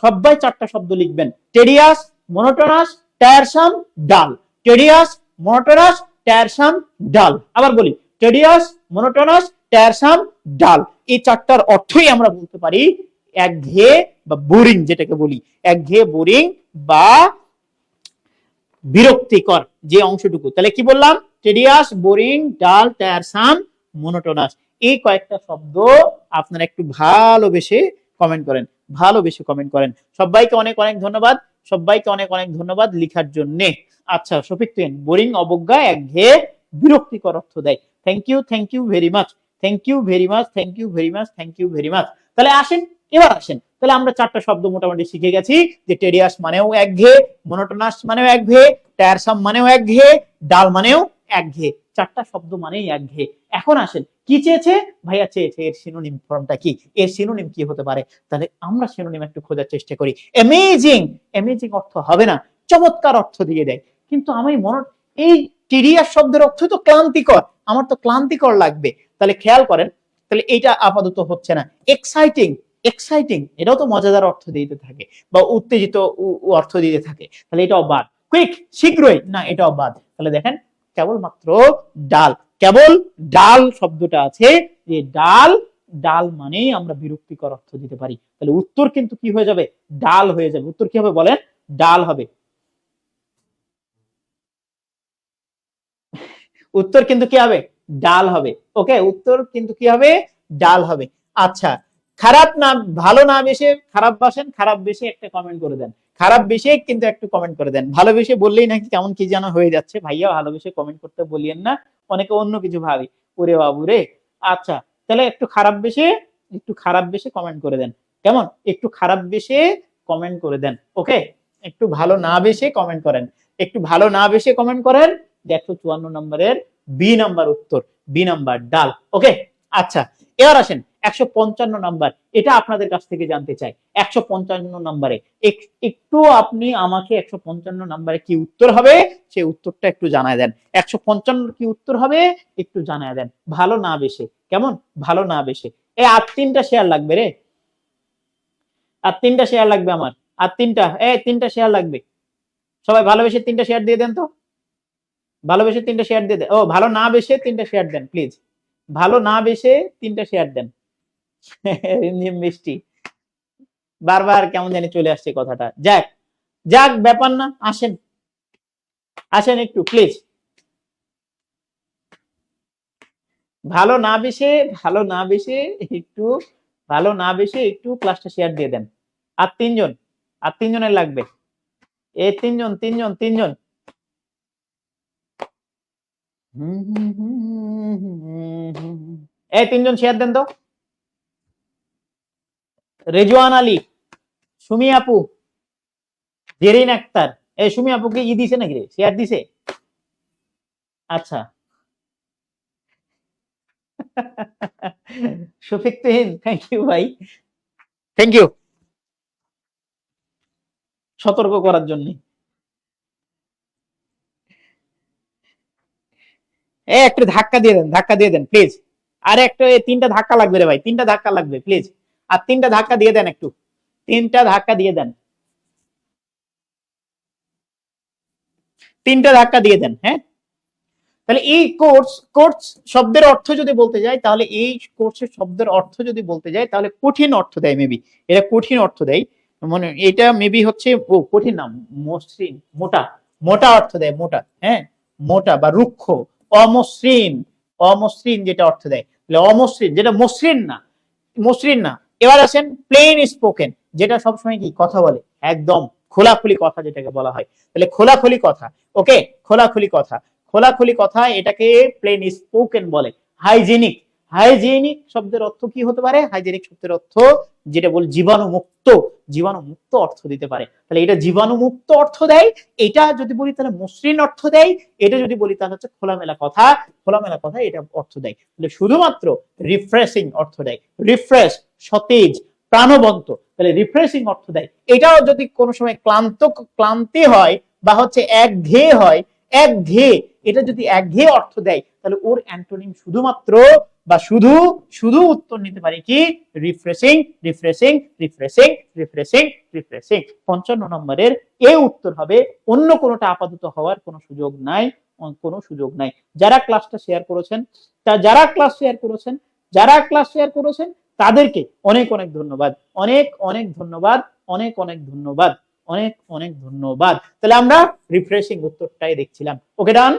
সবাই চারটা শব্দ লিখবেন। টেডিয়াস, মনোটোনাস, টায়ারসাম, ডাল। টেডিয়াস, মনোটোনাস, টায়ারসাম, ডাল। আবার বলি, টেডিয়াস, মনোটোনাস, টায়ারসাম, ডাল। এই চারটার অর্থই আমরা বলতে পারি একঘেয়ে বা বোরিং, যেটাকে বলি একঘেয়ে, বোরিং বা বিরক্তিকর যে অংশটুকু। তাহলে কি বললাম? টেডিয়াস, বোরিং, ডাল, টায়ারসাম, মনোটোনাস। এই কয়েকটা শব্দ আপনারা একটু ভালোবেসে কমেন্ট করেন, ভালোবেসে কমেন্ট করেন। সবাইকে অনেক অনেক ধন্যবাদ, সবাইকে অনেক অনেক ধন্যবাদ লিখার জন্য। আচ্ছা, শফিক তুহিন, বোরিং, অবজ্ঞা, একঘেয়ে, বিরক্তিকর অর্থ দেয়। Thank you very much, thank you very much, thank you very much, thank you very much. তাহলে আসেন, এবার আসেন, তাহলে আমরা চারটা শব্দ মোটামুটি শিখে গেছি, যে টেডিয়াস মানেও একঘেয়ে, মনোটোনাস মানেও একঘেয়ে, টায়ারসাম মানেও একঘেয়ে, ডাল মানেও একঘেয়ে। চারটা শব্দ মানেই একঘেয়ে। এখন আসেন, কি চেয়েছে ভাইয়া? চেয়েছে এর সিনোনিম ফর্মটা কি, এর সিনোনিম কি হতে পারে। তাহলে আমরা সিনোনিম একটু খোঁজার চেষ্টা করি। অ্যামেজিং, অ্যামেজিং অর্থ হবে না, চমৎকার অর্থ দিয়ে দেয়। কিন্তু আমি এই টিডিয়াস শব্দের অর্থ তো ক্লান্তিকর, আমার তো ক্লান্তিকর লাগবে। তাহলে খেয়াল করেন, তাহলে এইটা আপাতত হচ্ছে না। এক্সাইটিং, এক্সাইটিং এটাও তো মজাদার অর্থ দিতে থাকে, বা উত্তেজিত অর্থ দিতে থাকে। তাহলে এটাও বাদ। কুইক, শীঘ্রই, না, এটাও বাদ। তাহলে দেখেন, কেবলমাত্র ডাল, কেবল ডাল শব্দটা আছে, যে ডাল, ডাল মানেই আমরা বিরক্তিকর অর্থ দিতে পারি। তাহলে উত্তর কিন্তু কি হয়ে যাবে? ডাল হয়ে যাবে। উত্তর কি হবে বলেন? ডাল হবে। উত্তর কিন্তু কি হবে? ডাল হবে। ওকে, উত্তর কিন্তু কি হবে? ডাল হবে। আচ্ছা, খারাপ না, ভালো না বেশে খারাপ বাসেন, খারাপ বেশে একটা কমেন্ট করে দেন। খারাপ বেশে কিন্তু একটু কমেন্ট করে দেন। ভালোবেসে বললেই নাকি কেমন কি যেন হয়ে যাচ্ছে। ভাইয়া ভালোবেসে কমেন্ট করতে বলিয়েন না, অনেকে অন্য কিছু ভাবি। ওরে বাবু রে। আচ্ছা, তাহলে একটু খারাপ বেশে, একটু খারাপ বেশে কমেন্ট করে দেন। কেমন? একটু খারাপ বেশে কমেন্ট করে দেন। ওকে, একটু ভালো না বেশে কমেন্ট করেন, একটু ভালো না বেশে কমেন্ট করেন। 154 নম্বরের বি নাম্বার উত্তর, বি নাম্বার, ডাল। ওকে, আচ্ছা, এবার আসেন 155 নাম্বার। এটা আপনাদের কাছ থেকে জানতে চাই। 155 নম্বরে একটু আপনি আমাকে 155 নম্বরে কি উত্তর হবে সেই উত্তরটা একটু জানায় দেন। 155 কি উত্তর হবে একটু জানায় দেন, ভালো না বেশে। কেমন? ভালো না বেশে। এই আর তিনটা শেয়ার লাগবে রে, আর তিনটা শেয়ার লাগবে আমার, আর তিনটা শেয়ার লাগবে। সবাই ভালোবেসে তিনটা শেয়ার দিয়ে দেন তো, ভালোবেসে তিনটা শেয়ার দিয়ে দেন। ও, ভালো না বেশে তিনটা শেয়ার দেন প্লিজ, ভালো না বেশে তিনটা শেয়ার দেন। মিষ্টি, বারবার কেমন জানি চলে আসছে কথাটা। যাক যাক, ব্যাপার না, আসেন আসেন একটু প্লিজ। ভালো না বেশে, ভালো না বেশে একটু, ভালো না বেশে একটু ক্লাসটা শেয়ার দিয়ে দেন। আর তিনজন, আর তিনজনের লাগবে। এই তিনজন, তিনজন, তিনজন। এই তিনজন শেয়ার দেন তো। রেজওয়ান আলী, সুমি আপু, জেরিন আক্তার। এই সুমি আপুকে ই দিছে নাকি রে, শেয়ার দিছে? আচ্ছা। শফিক তুহিন, থ্যাংক ইউ ভাই, থ্যাংক ইউ সতর্ক করার জন্য। একটু ধাক্কা দিয়ে দেন, ধাক্কা দিয়ে দেন প্লিজ। আর একটা তিনটা ধাক্কা লাগবে রে ভাই, তিনটা ধাক্কা লাগবে প্লিজ। আর তিনটা ধাক্কা দিয়ে দেন একটু, তিনটা ধাক্কা দিয়ে দেন, তিনটা ধাক্কা দিয়ে দেন। হ্যাঁ, তাহলে এই কোর্স, কোর্স শব্দের অর্থ যদি বলতে যাই, তাহলে এই কোর্সের শব্দের অর্থ যদি বলতে যাই, তাহলে কঠিন অর্থ দেয় মেবি, এটা কঠিন অর্থ দেয়। মানে এটা মেবি হচ্ছে, ও কঠিন নাম, মসৃণ, মোটা, মোটা অর্থ দেয়, মোটা। হ্যাঁ, মোটা বা রুক্ষ, অমসৃণ, অমসৃণ যেটা অর্থ দেয়। তাহলে অমসৃণ, যেটা মসৃণ না, মসৃণ না। এবার আসেন প্লেন স্পোকেন, যেটা সবসময় কি কথা বলে, একদম খোলাখুলি কথা যেটাকে বলা হয়। তাহলে খোলাখুলি কথা। ওকে, খোলাখুলি কথা, খোলাখুলি কথা, এটাকে প্লেন স্পোকেন বলে। হাইজেনিক, হাইজেনিক শব্দের অর্থ কি হতে পারে? হাইজেনিক শব্দের অর্থ যেটা বল জীবাণুমুক্ত, জীবাণুমুক্ত অর্থ দিতে পারে। তাহলে এটা জীবাণুমুক্ত অর্থ দেয়। এটা যদি বলি তাহলে মসৃণ অর্থ দেয়। এটা যদি বলি তাহলে হচ্ছে খোলামেলা কথা, খোলামেলা কথা এটা অর্থ দেয়। তাহলে শুধুমাত্র রিফ্রেশিং অর্থ দেয়, রিফ্রেশ সতেজ প্রাণবন্ত, তাহলে রিফ্রেশিং অর্থ দেয়। এটাও যদি কোনো সময় ক্লান্তি হয় বা হচ্ছে একঘেয়ে হয়, একঘেয়ে, এটা যদি একঘেয়ে অর্থ দেয় তাহলে ওর অ্যান্টোনিম শুধুমাত্র বা শুধু শুধু উত্তর নিতে পারি কি? Refreshing, refreshing, refreshing, refreshing, refreshing. 55 নম্বরের এ উত্তর হবে। অন্য কোনোটা আপাতত হওয়ার কোনো সুযোগ নাই, কোনো সুযোগ নাই। যারা ক্লাসটা শেয়ার করেছেন, যারা ক্লাস শেয়ার করেছেন, যারা ক্লাস শেয়ার করেছেন তাদেরকে অনেক অনেক ধন্যবাদ, অনেক অনেক ধন্যবাদ, অনেক অনেক ধন্যবাদ, অনেক অনেক ধন্যবাদ। তাহলে আমরা রিফ্রেশিং উত্তরটাই দেখছিলাম। ওকে ডান।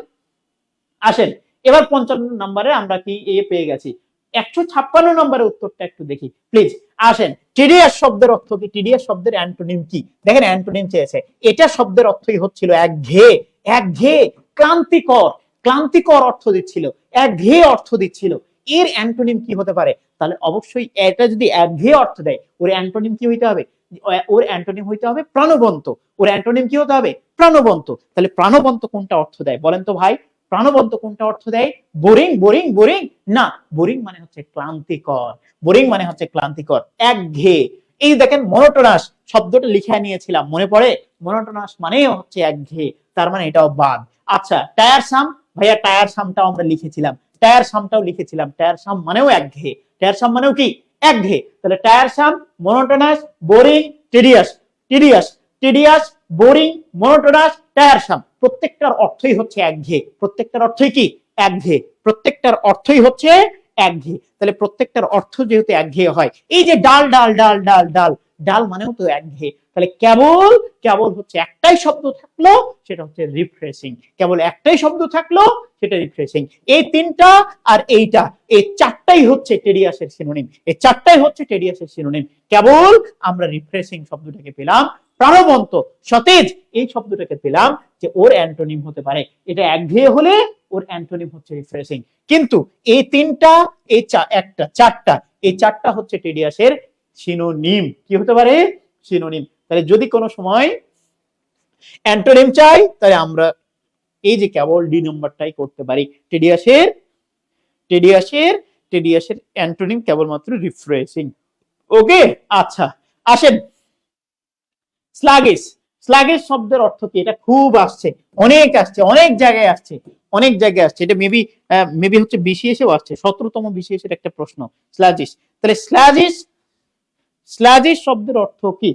আসেন এবার 55 নম্বরে আমরা কি এ পেয়ে গেছি। 156 নম্বরের উত্তরটা একটু দেখি প্লিজ। আসেন, টিডিএস শব্দের অর্থ কি? টিডিএস শব্দের অ্যান্টোনিম কি? দেখেন অ্যান্টোনিম চেয়েছে। এটা শব্দের অর্থই হচ্ছিল একঘেয়ে, একঘেয়ে, ক্লান্তিকর, ক্লান্তিকর অর্থ দিচ্ছিল, একঘেয়ে অর্থ দিচ্ছিল। এর অ্যান্টোনিম কি হতে পারে? তাহলে অবশ্যই এটা যদি একঘেয়ে অর্থ দেয় ওর অ্যান্টোনিম কি হইতে হবে? ওর অ্যান্টোনিম হইতে হবে প্রাণবন্ত। ওর অ্যান্টোনিম কি হতে হবে? প্রাণবন্ত। তাহলে প্রাণবন্ত কোনটা অর্থ দেয় বলেন তো ভাই? প্রাণবন্ত কোনটা অর্থ দেয়? বোরিং, বোরিং, বোরিং না, বোরিং মানে হচ্ছে ক্লান্তিকর, বোরিং মানে হচ্ছে ক্লান্তিকর, একঘেয়ে। এই দেখেন মনোটোনাস শব্দটা লিখে নিয়েছিলাম, মনে পড়ে? মনোটোনাস মানে হচ্ছে একঘেয়ে, তার মানে এটাও বাদ। আচ্ছা টায়ারসাম, ভাইয়া টায়ারসামটাও আমরা লিখেছিলাম, টায়ারসামটাও লিখেছিলাম, টায়ারসাম মানেও একঘেয়ে, টায়ারসাম মানেও কি? একঘেয়ে। তাহলে tiresome, monotonous, boring, tedious, tedious, tedious, boring, monotonous, tiresome, প্রত্যেকটার অর্থই হচ্ছে একঘেয়ে। প্রত্যেকটার অর্থই কি? একঘেয়ে। প্রত্যেকটার অর্থই হচ্ছে একঘেয়ে। তাহলে প্রত্যেকটার অর্থ যেহেতু একঘেয়ে হয়, এই যে ডাল ডাল ডাল ডাল ডাল, ডাল মানেও তো একঘেয়ে। তাহলে কেবল কেবল হচ্ছে একটাই শব্দ থাকলো, সেটা হচ্ছে রিফ্রেশিং। কেবল একটাই শব্দ থাকলো, সেটা রিফ্রেশিং। এই তিনটা আর এইটা, এই চারটাই হচ্ছে টেডিয়াসের সিনোনিম, এই চারটাই হচ্ছে টেডিয়াসের সিনোনিম। কেবল আমরা রিফ্রেশিং শব্দটাকে পেলাম, প্রাণবন্ত, সতেজ এই শব্দটাকে পেলাম যে ওর অ্যান্টোনিম হতে পারে। এটা একঘেয়ে হলে ওর অ্যান্টোনিম হচ্ছে রিফ্রেশিং। কিন্তু এই তিনটা, এই একটা, চারটা, এই চারটা হচ্ছে টেডিয়াসের সিনোনিম। কি হতে পারে? সিনোনিম। তাহলে যদি কোনো সময় অ্যান্টোনিম চাই তাহলে আমরা এই যে কেবল ডি নাম্বারটাই করতে পারি। টেডিয়াসের টেডিয়াসের টেডিয়াসের অ্যান্টোনিম কেবলমাত্র রিফ্রেশিং। ওকে আচ্ছা আসেন, স্লাগিশ, স্লাগিশ শব্দের অর্থ কি? এটা খুব আসছে, অনেক আসছে, অনেক জায়গায় আসছে, অনেক জায়গায় আসছে। এটা মেবি মেবি হচ্ছে বিসিএসেও আসছে, 17তম বিসিএসের একটা প্রশ্ন স্লাগিশ। তাহলে স্লাগিশ, স্লাগিশ শব্দের অর্থ কি?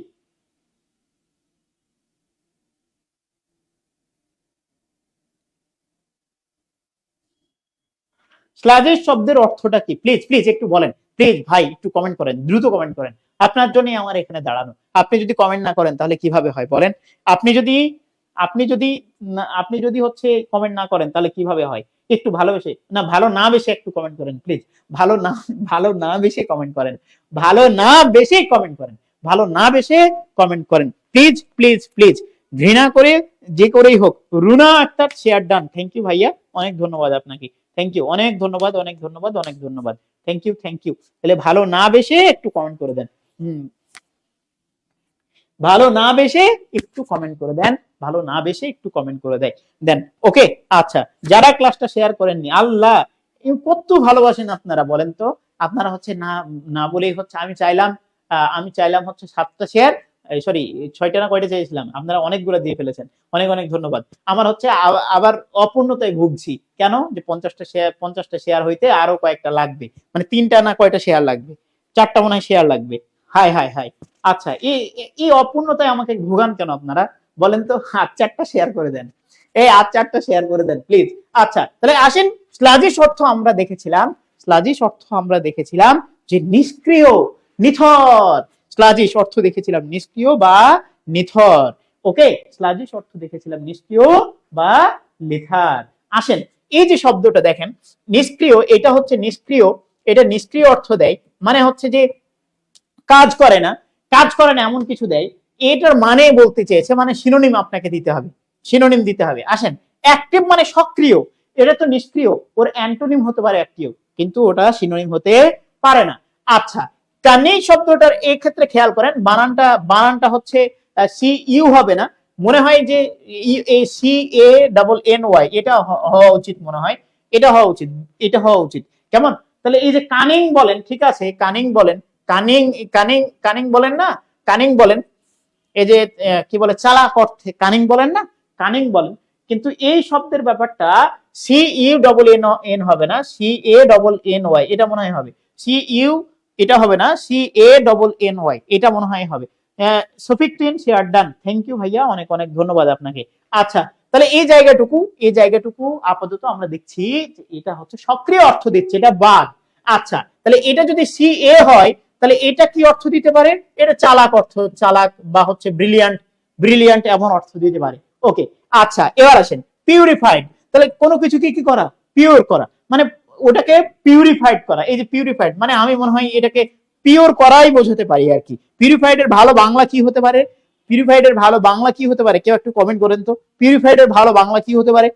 স্লাগিশ শব্দের অর্থটা কি? প্লিজ প্লিজ একটু বলেন, প্লিজ ভাই একটু কমেন্ট করেন, দ্রুত কমেন্ট করেন। আপনার জন্যই আমার এখানে দাঁড়ানো। আপনি যদি কমেন্ট না করেন তাহলে কিভাবে হয় বলেন? আপনি যদি আপনি যদি আপনি যদি হচ্ছে কমেন্ট না করেন তাহলে কিভাবে হয়? একটু ভালোবেসে না, ভালো না বেশি একটু কমেন্ট করেন প্লিজ। ভালো না, ভালো না বেশি কমেন্ট করেন, ভালো না বেশি কমেন্ট করেন, ভালো না বেশি কমেন্ট করেন প্লিজ প্লিজ প্লিজ। ঘৃণা করে যে করেই হোক। Runa Akter share done, thank you ভাইয়া, অনেক ধন্যবাদ আপনাকে, থ্যাংক ইউ, অনেক ধন্যবাদ, অনেক ধন্যবাদ, অনেক ধন্যবাদ, থ্যাংক ইউ, থ্যাংক ইউ। তাহলে ভালো না বেশে একটু কমেন্ট করে দেন। ভালো না বেশে একটু কমেন্ট করে দেন, ভালো না বেশে একটু কমেন্ট করে দেন। ওকে আচ্ছা, যারা ক্লাসটা শেয়ার করেননি, আল্লাহ কত ভালোবাসেন আপনারা বলেন তো। আপনারা হচ্ছে না না বলেই হচ্ছে আমি চাইলাম হচ্ছে 7টা শেয়ার, সরি 6টা না কয়টা চেয়েছিলাম, আপনারা অনেকগুলো দিয়ে ফেলেছেন, অনেক অনেক ধন্যবাদ। আমার হচ্ছে আবার অপূর্ণতায় ভুগছি, কেন যে 50টা শেয়ার হইতে আরো কয়েকটা লাগবে, মানে 3টা না কয়টা শেয়ার লাগবে, 4টা মনে হয় শেয়ার লাগবে। High high high. আচ্ছা এই অপূর্ণতায় আমাকে ভোগান কেন আপনারা বলেন তো? 4টা শেয়ার করে দেন, এই 4টা শেয়ার করে দেন প্লিজ। আচ্ছা তাহলে আসেন, স্লাজিশ অর্থ আমরা দেখেছিলাম, স্লাজিশ অর্থ আমরা দেখেছিলাম যে নিষ্ক্রিয়, নিথর। স্লাজিশ অর্থ দেখেছিলাম নিষ্ক্রিয় বা নিথর। ওকে, স্লাজিশ অর্থ দেখেছিলাম নিষ্ক্রিয় বা লিথার। আসেন এই যে শব্দটা দেখেন নিষ্ক্রিয়, এটা হচ্ছে নিষ্ক্রিয়, এটা নিষ্ক্রিয় অর্থ দেয়, মানে হচ্ছে যে কাজ করে না, কাজ করে না এমন কিছু দেয়। এটার মানে বলতে চেয়েছে, মানে সিনোনিম আপনাকে দিতে হবে, সিনোনিম দিতে হবে। আসেন, অ্যাক্টিভ মানে সক্রিয়, এটা তো নিষ্ক্রিয়, ওর অ্যান্টোনিম হতে পারে অ্যাক্টিভ, কিন্তু ওটা সিনোনিম হতে পারে না। আচ্ছা, কানিং শব্দটার এই ক্ষেত্রে খেয়াল করেন, বানানটা হচ্ছে সি ইউ হবে না, মনে হয় যে C A double N Y, এটা হওয়া উচিত, মনে হয় এটা হওয়া উচিত, এটা হওয়া উচিত। কেমন? তাহলে এই যে কানিং বলেন, ঠিক আছে, কানিং বলেন, কানিং কানিং কানিং বলেন না, কানিং বলেন, এই যে কি বলে চালাক অর্থে কানিং বলেন না, কানিং বলেন, কিন্তু এই শব্দের ব্যাপারটা C U double N N হবে না, C A double N Y এটা মনে হয় হবে, সি ইউ এটা হবে না, C A double N Y এটা মনে হয় হবে। সফিক টিন শেয়ার ডান, থ্যাংক ইউ ভাইয়া, অনেক অনেক ধন্যবাদ আপনাকে। আচ্ছা, তাহলে এই জায়গাটুকু আপাতত আমরা দেখছি এটা হচ্ছে সক্রিয় অর্থ দিচ্ছে, এটা বাদ। আচ্ছা, তাহলে এটা যদি সি এ হয়, তাহলে এটা কি অর্থ দিতে পারে? এটা চালাক অর্থ, চালাক বা হচ্ছে ব্রিলিয়ান্ট, ব্রিলিয়ান্ট এমন অর্থ দিতে পারে। ওকে, আচ্ছা এবার আসেন পিউরিফাইড। তাহলে কোনো কিছুকে কি করা? পিওর করা, মানে ওটাকে পিউরিফাইড করা। এই যে পিউরিফাইড মানে আমি মনে হয় এটাকে পিওর করাই বোঝাতে পারি আর কি। পিউরিফাইড এর ভালো বাংলা কি হতে পারে? পিউরিফাইড এর ভালো বাংলা কি হতে পারে? কেউ একটু কমেন্ট করেন তো, পিউরিফাইড এর ভালো বাংলা কি হতে পারে?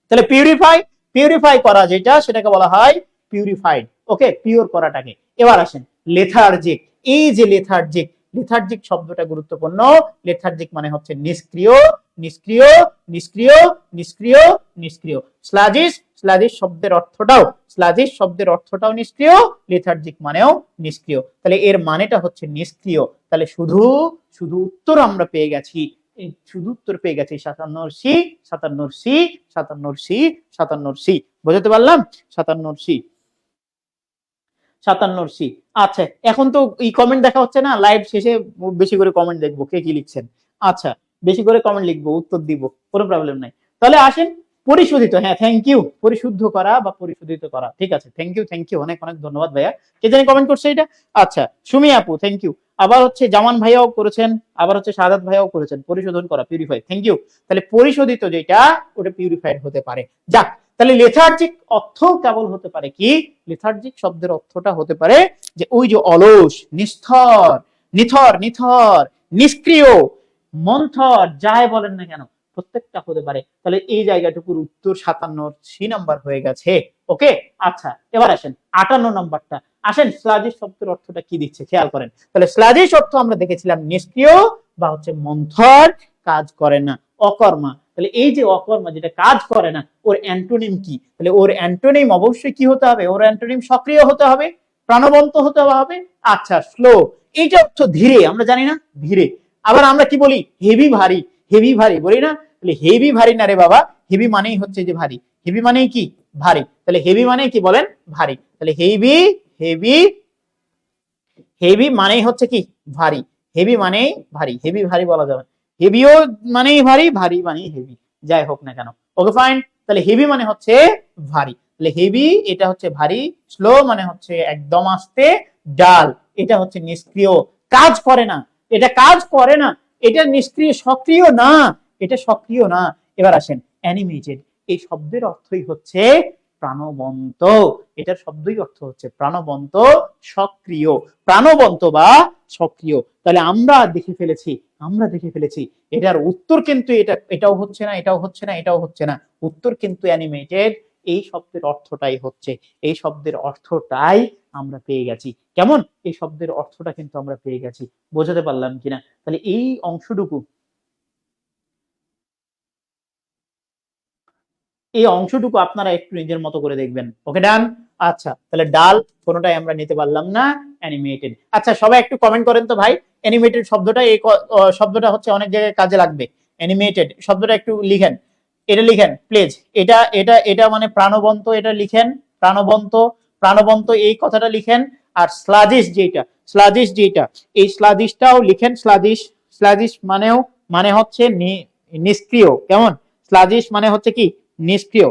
তাহলে পিউরিফাই করা যেটা, সেটাকে বলা হয় পিউরিফাইড। ওকে, পিওর করাটাকে। এবার আসেন লেথার্জিক। এই যে লেথার্জিক, লেথার্জিক শব্দটা গুরুত্বপূর্ণ। লেথার্জিক মানে হচ্ছে নিষ্ক্রিয়, নিষ্ক্রিয়, নিষ্ক্রিয়, নিষ্ক্রিয়, নিষ্ক্রিয়। স্লাজিস, স্লাজিস শব্দের অর্থটাও, স্লাজিস শব্দের অর্থটাও নিষ্ক্রিয়, লেথার্জিক মানেও নিষ্ক্রিয়। তাহলে এর মানেটা হচ্ছে নিষ্ক্রিয়। তাহলে শুধু শুধু উত্তর আমরা পেয়ে গেছি, শুধু উত্তর পেয়ে গেছি 57 সি, 57 সি, 57 সি, 57 সি। বুঝতে পারলাম? 57 সি, 57 সি। আচ্ছা, এখন তো এই কমেন্ট দেখা হচ্ছে না, লাইভ শেষে বেশি করে কমেন্ট দেখবো কে কি লিখছেন। আচ্ছা, বেশি করে কমেন্ট লিখবো, উত্তর দিব, কোনো প্রবলেম নাই। তাহলে আসেন পরিশোধিত, হ্যাঁ থ্যাংক ইউ, পরিশুদ্ধ করা বা পরিশোধিত করা, ঠিক আছে, থ্যাংক ইউ, অনেক অনেক ধন্যবাদ ভাইয়া। কে জানি কমেন্ট করছে এটা? আচ্ছা, সুমি আপু থ্যাংক ইউ। আবার হচ্ছে জামান ভাইয়াও করেছেন, আবার হচ্ছে সাদাত ভাইয়াও করেছেন, পরিশোধন করা, পিউরিফাই, থ্যাংক ইউ। তাহলে পরিশোধিত যেটা, ওটা পিউরিফাইড হতে পারে। যাক, তাহলে লেথার্জিক অর্থ কেবল হতে পারে কি? লেথার্জিক শব্দের অর্থটা হতে পারে যে ওই যে অলস, নিস্থর, নিথর, নিথর, নিষ্ক্রিয়, মন্থর, যাই বলেন না কেন, প্রত্যেকটা হতে পারে। তাহলে এই জায়গাটুকুর উত্তর 57 সি নাম্বার হয়ে গেছে। ওকে, আচ্ছা এবার আসেন 58 নাম্বারটা। আসেন স্লাজিস শব্দের অর্থটা কি দিচ্ছে খেয়াল করেন। তাহলে স্লাজিস অর্থ আমরা দেখেছিলাম নিষ্ক্রিয় বা হচ্ছে মন্থর, কাজ করে না, অকর্মা। তাহলে এই যে অকর্মা, যেটা কাজ করে না, ওর অ্যান্টোনিম কি? তাহলে ওর অ্যান্টোনিম অবশ্যই কি হতে হবে? ওর অ্যান্টোনিম সক্রিয় হতে হবে, প্রাণবন্ত হতে হবে। আচ্ছা, স্লো, এইটা অর্থ ধীরে, আমরা জানি না, ধীরে। আবার আমরা কি বলি? হেভি ভারী, হেভি ভারী বলি না? তাহলে হেভি ভারী না রে বাবা, হেভি মানেই হচ্ছে যে ভারী, হেভি মানেই কি? ভারী। তাহলে হেভি মানে কি বলেন? ভারী। তাহলে হেভি, হেভি, হেভি মানেই হচ্ছে কি? ভারী। হেভি মানেই ভারী, হেভি ভারী বলা যাবে, হেভিও মানেই ভারী, ভারী মানেই হেভি, যাই হোক না কেন। Okay fine. তাহলে হেভি মানে হচ্ছে ভারী, তাহলে হেভি এটা হচ্ছে ভারী, স্লো মানে হচ্ছে একদম আস্তে, ডাল এটা হচ্ছে নিষ্ক্রিয়, কাজ করে না, এটা কাজ করে না, এটা নিষ্ক্রিয়, সক্রিয় না, এটা সক্রিয় না। এবার আসেন অ্যানিমেটেড, এই শব্দের অর্থই হচ্ছে প্রাণবন্ত, এটার শব্দই অর্থ হচ্ছে প্রাণবন্ত, সক্রিয়, প্রাণবন্ত বা সক্রিয়। তাহলে আমরা দেখে ফেলেছি, আমরা দেখে ফেলেছি এটার উত্তর কিন্তু এটাও হচ্ছে না, এটাও হচ্ছে না, এটাও হচ্ছে না, উত্তর কিন্তু অ্যানিমেটেড। এই শব্দের অর্থটাই হচ্ছে, এই শব্দের অর্থটাই আমরা পেয়ে গেছি। কেমন? এই শব্দের অর্থটা কিন্তু আমরা পেয়ে গেছি, বোঝাতে পারলাম কিনা? তাহলে এই অংশটুকু, এই অংশটুকু আপনারা একটু নিজের মতো করে দেখবেন। ওকে ডান। আচ্ছা, তাহলে ডাল কোনোটাই আমরা নিতে পারলাম না, অ্যানিমেটেড। আচ্ছা, সবাই একটু কমেন্ট করেন তো ভাই, অ্যানিমেটেড শব্দটা, এই শব্দটা হচ্ছে অনেক জায়গায় কাজে লাগবে। অ্যানিমেটেড শব্দটা একটু লিখেন, এটা লিখেন প্লিজ। এটা এটা এটা মানে প্রাণবন্ত, এটা লিখেন, প্রাণবন্ত, প্রাণবন্ত এই কথাটা লিখেন। আর স্লাজিস যেটা, স্লাজিস যেটা, এই স্লাজিসটাও লিখেন। স্লাজিস, স্লাজিস মানেও, মানে হচ্ছে নিষ্ক্রিয়। কেমন? স্লাজিস মানে হচ্ছে কি? নিষ্ক্রিয়।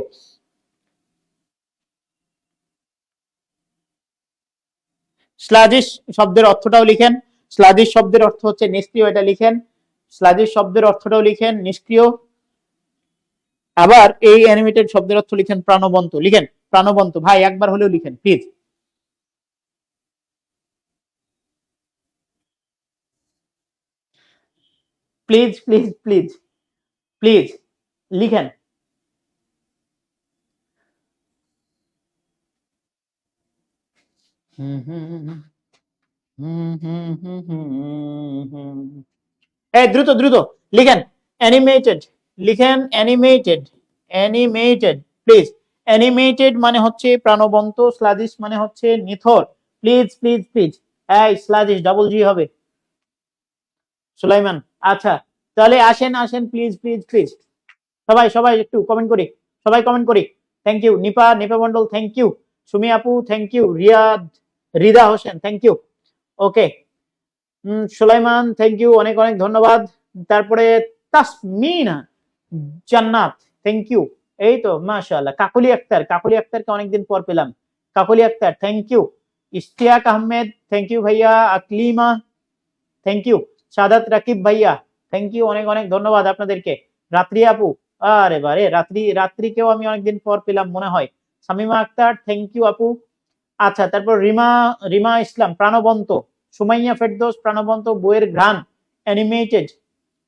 স্লাজিস শব্দের অর্থটাও লিখেন, স্লাজিস শব্দের অর্থ হচ্ছে নিষ্ক্রিয়, এটা লিখেন। স্লাজিস শব্দের অর্থটাও লিখেন, নিষ্ক্রিয়। আবার এই অ্যানিমেটেড শব্দের অর্থ লিখেন প্রাণবন্ত, লিখেন প্রাণবন্ত ভাই, একবার হলেও লিখেন please, please please please please লিখেন। এই দ্রুত দ্রুত লিখেন অ্যানিমেটেড, লিখেন অ্যানিমেটেড, অ্যানিমেটেড প্লিজ। অ্যানিমেটেড মানে হচ্ছে প্রাণবন্ত, স্লাজিশ মানে হচ্ছে নিথর। প্লিজ প্লিজ প্লিজ, এই স্লাজিশ ডাবল জি হবে। সুলাইমান, আচ্ছা তাহলে আসেন আসেন প্লিজ প্লিজ প্লিজ, সবাই সবাই একটু কমেন্ট করি, সবাই কমেন্ট করি। Thank you Nipa, Nipa Mondal thank you, Sumi আপু thank you, Riyad, Rida Hossain thank you, okay. Sulaiman thank you, অনেক অনেক ধন্যবাদ। তারপরে তাসমিনা জান্নাত থ্যাংক ইউ, এই তো মাশাআল্লাহ। কাকলি আক্তার, কাকলি আক্তারকে অনেকদিন পর পেলাম, Kakoli Akter thank you. Ishtiaq Ahmed thank you ভাইয়া। Aklima thank you. সাদাত রাকিব ভাইয়া থ্যাংক ইউ, অনেক অনেক ধন্যবাদ আপনাদেরকে। রাত্রি আপু, আরে বারে রাত্রি, রাত্রিকেও আমি অনেকদিন পর পেলাম মনে হয়। শামিমা আক্তার থ্যাংক ইউ আপু। আচ্ছা তারপর রিমা, রিমা ইসলাম প্রাণবন্ত। সুমাইয়া ফেরদৌস প্রাণবন্ত, বইয়ের ঘ্রাণ, অ্যানিমেটেড।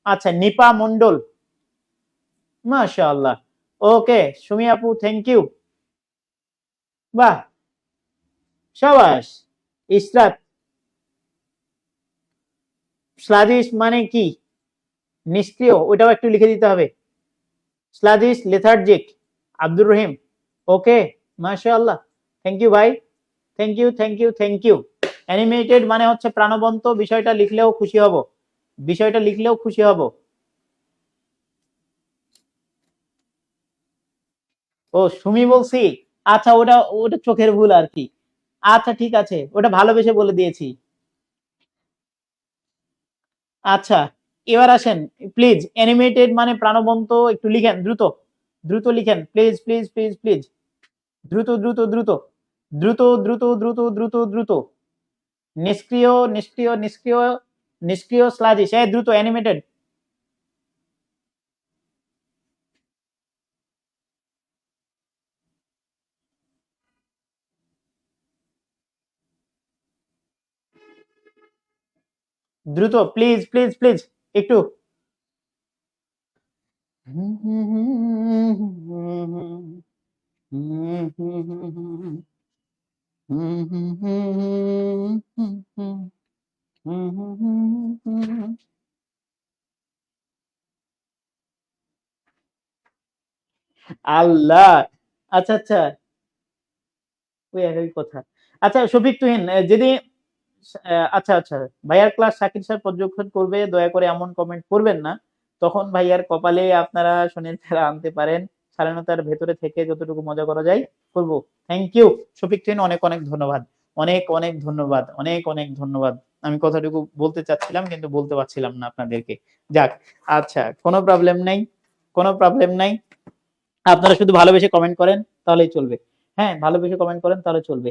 আচ্ছা নিপা মন্ডল, মাশাআল্লাহ, ওকে। সুমি আপু থ্যাংক ইউ, বাহ সাবাস। ইসরাত, স্লাজিশ মানে কি? নিষ্ক্রিয়, ওটাও একটু লিখে দিতে হবে। স্লাজিশ লেথার্জিক, আব্দুর রহিম, ওকে মাশাআল্লাহ, থ্যাংক ইউ ভাই, thank you thank you thank you. Animated মানে হচ্ছে প্রাণবন্ত, বিষয়টা লিখলেও খুশি হব, বিষয়টা লিখলেও খুশি হব। ও সুমি বলছি, আচ্ছা ওটা ওটা চোখের ভুল আর কি। আচ্ছা ঠিক আছে, ওটা ভালোবেসে বলে দিয়েছি। আচ্ছা এবার আসেন প্লিজ, অ্যানিমেটেড মানে প্রাণবন্ত, একটু লিখেন দ্রুত, দ্রুত লিখেন প্লিজ প্লিজ প্লিজ প্লিজ, দ্রুত দ্রুত দ্রুত দ্রুত দ্রুত দ্রুত দ্রুত দ্রুত। নিষ্ক্রিয় নিষ্ক্রিয় নিষ্ক্রিয় নিষ্ক্রিয় স্লাজিশ, দ্রুত অ্যানিমেটেড। দ্রুত প্লিজ প্লিজ প্লিজ একটু। আল্লাহ, আচ্ছা আচ্ছা, ওই একই কথা। আচ্ছা শফিক তুহিন যদি আচ্ছা আচ্ছা, ভাইয়ার ক্লাস শাকির স্যার পর্যবেক্ষণ করবে, দয়া করে এমন কমেন্ট করবেন না। তখন ভাইয়ার কপালে আপনারা শনির ফেরা আনতে পারেন। স্বাধীনতার ভেতরে থেকে যতটুকু মজা করা যায় করব। থ্যাংক ইউ শফিক তুহিন, অনেক অনেক ধন্যবাদ, অনেক অনেক ধন্যবাদ, অনেক অনেক ধন্যবাদ। আমি কথাটুকু বলতে চাচ্ছিলাম কিন্তু বলতে পারছিলাম না আপনাদেরকে। যাক, আচ্ছা কোনো প্রবলেম নাই, কোনো প্রবলেম নাই। আপনারা শুধু ভালোবেসে কমেন্ট করেন তাহলেই চলবে। হ্যাঁ ভালোবেসে কমেন্ট করেন তাহলে চলবে,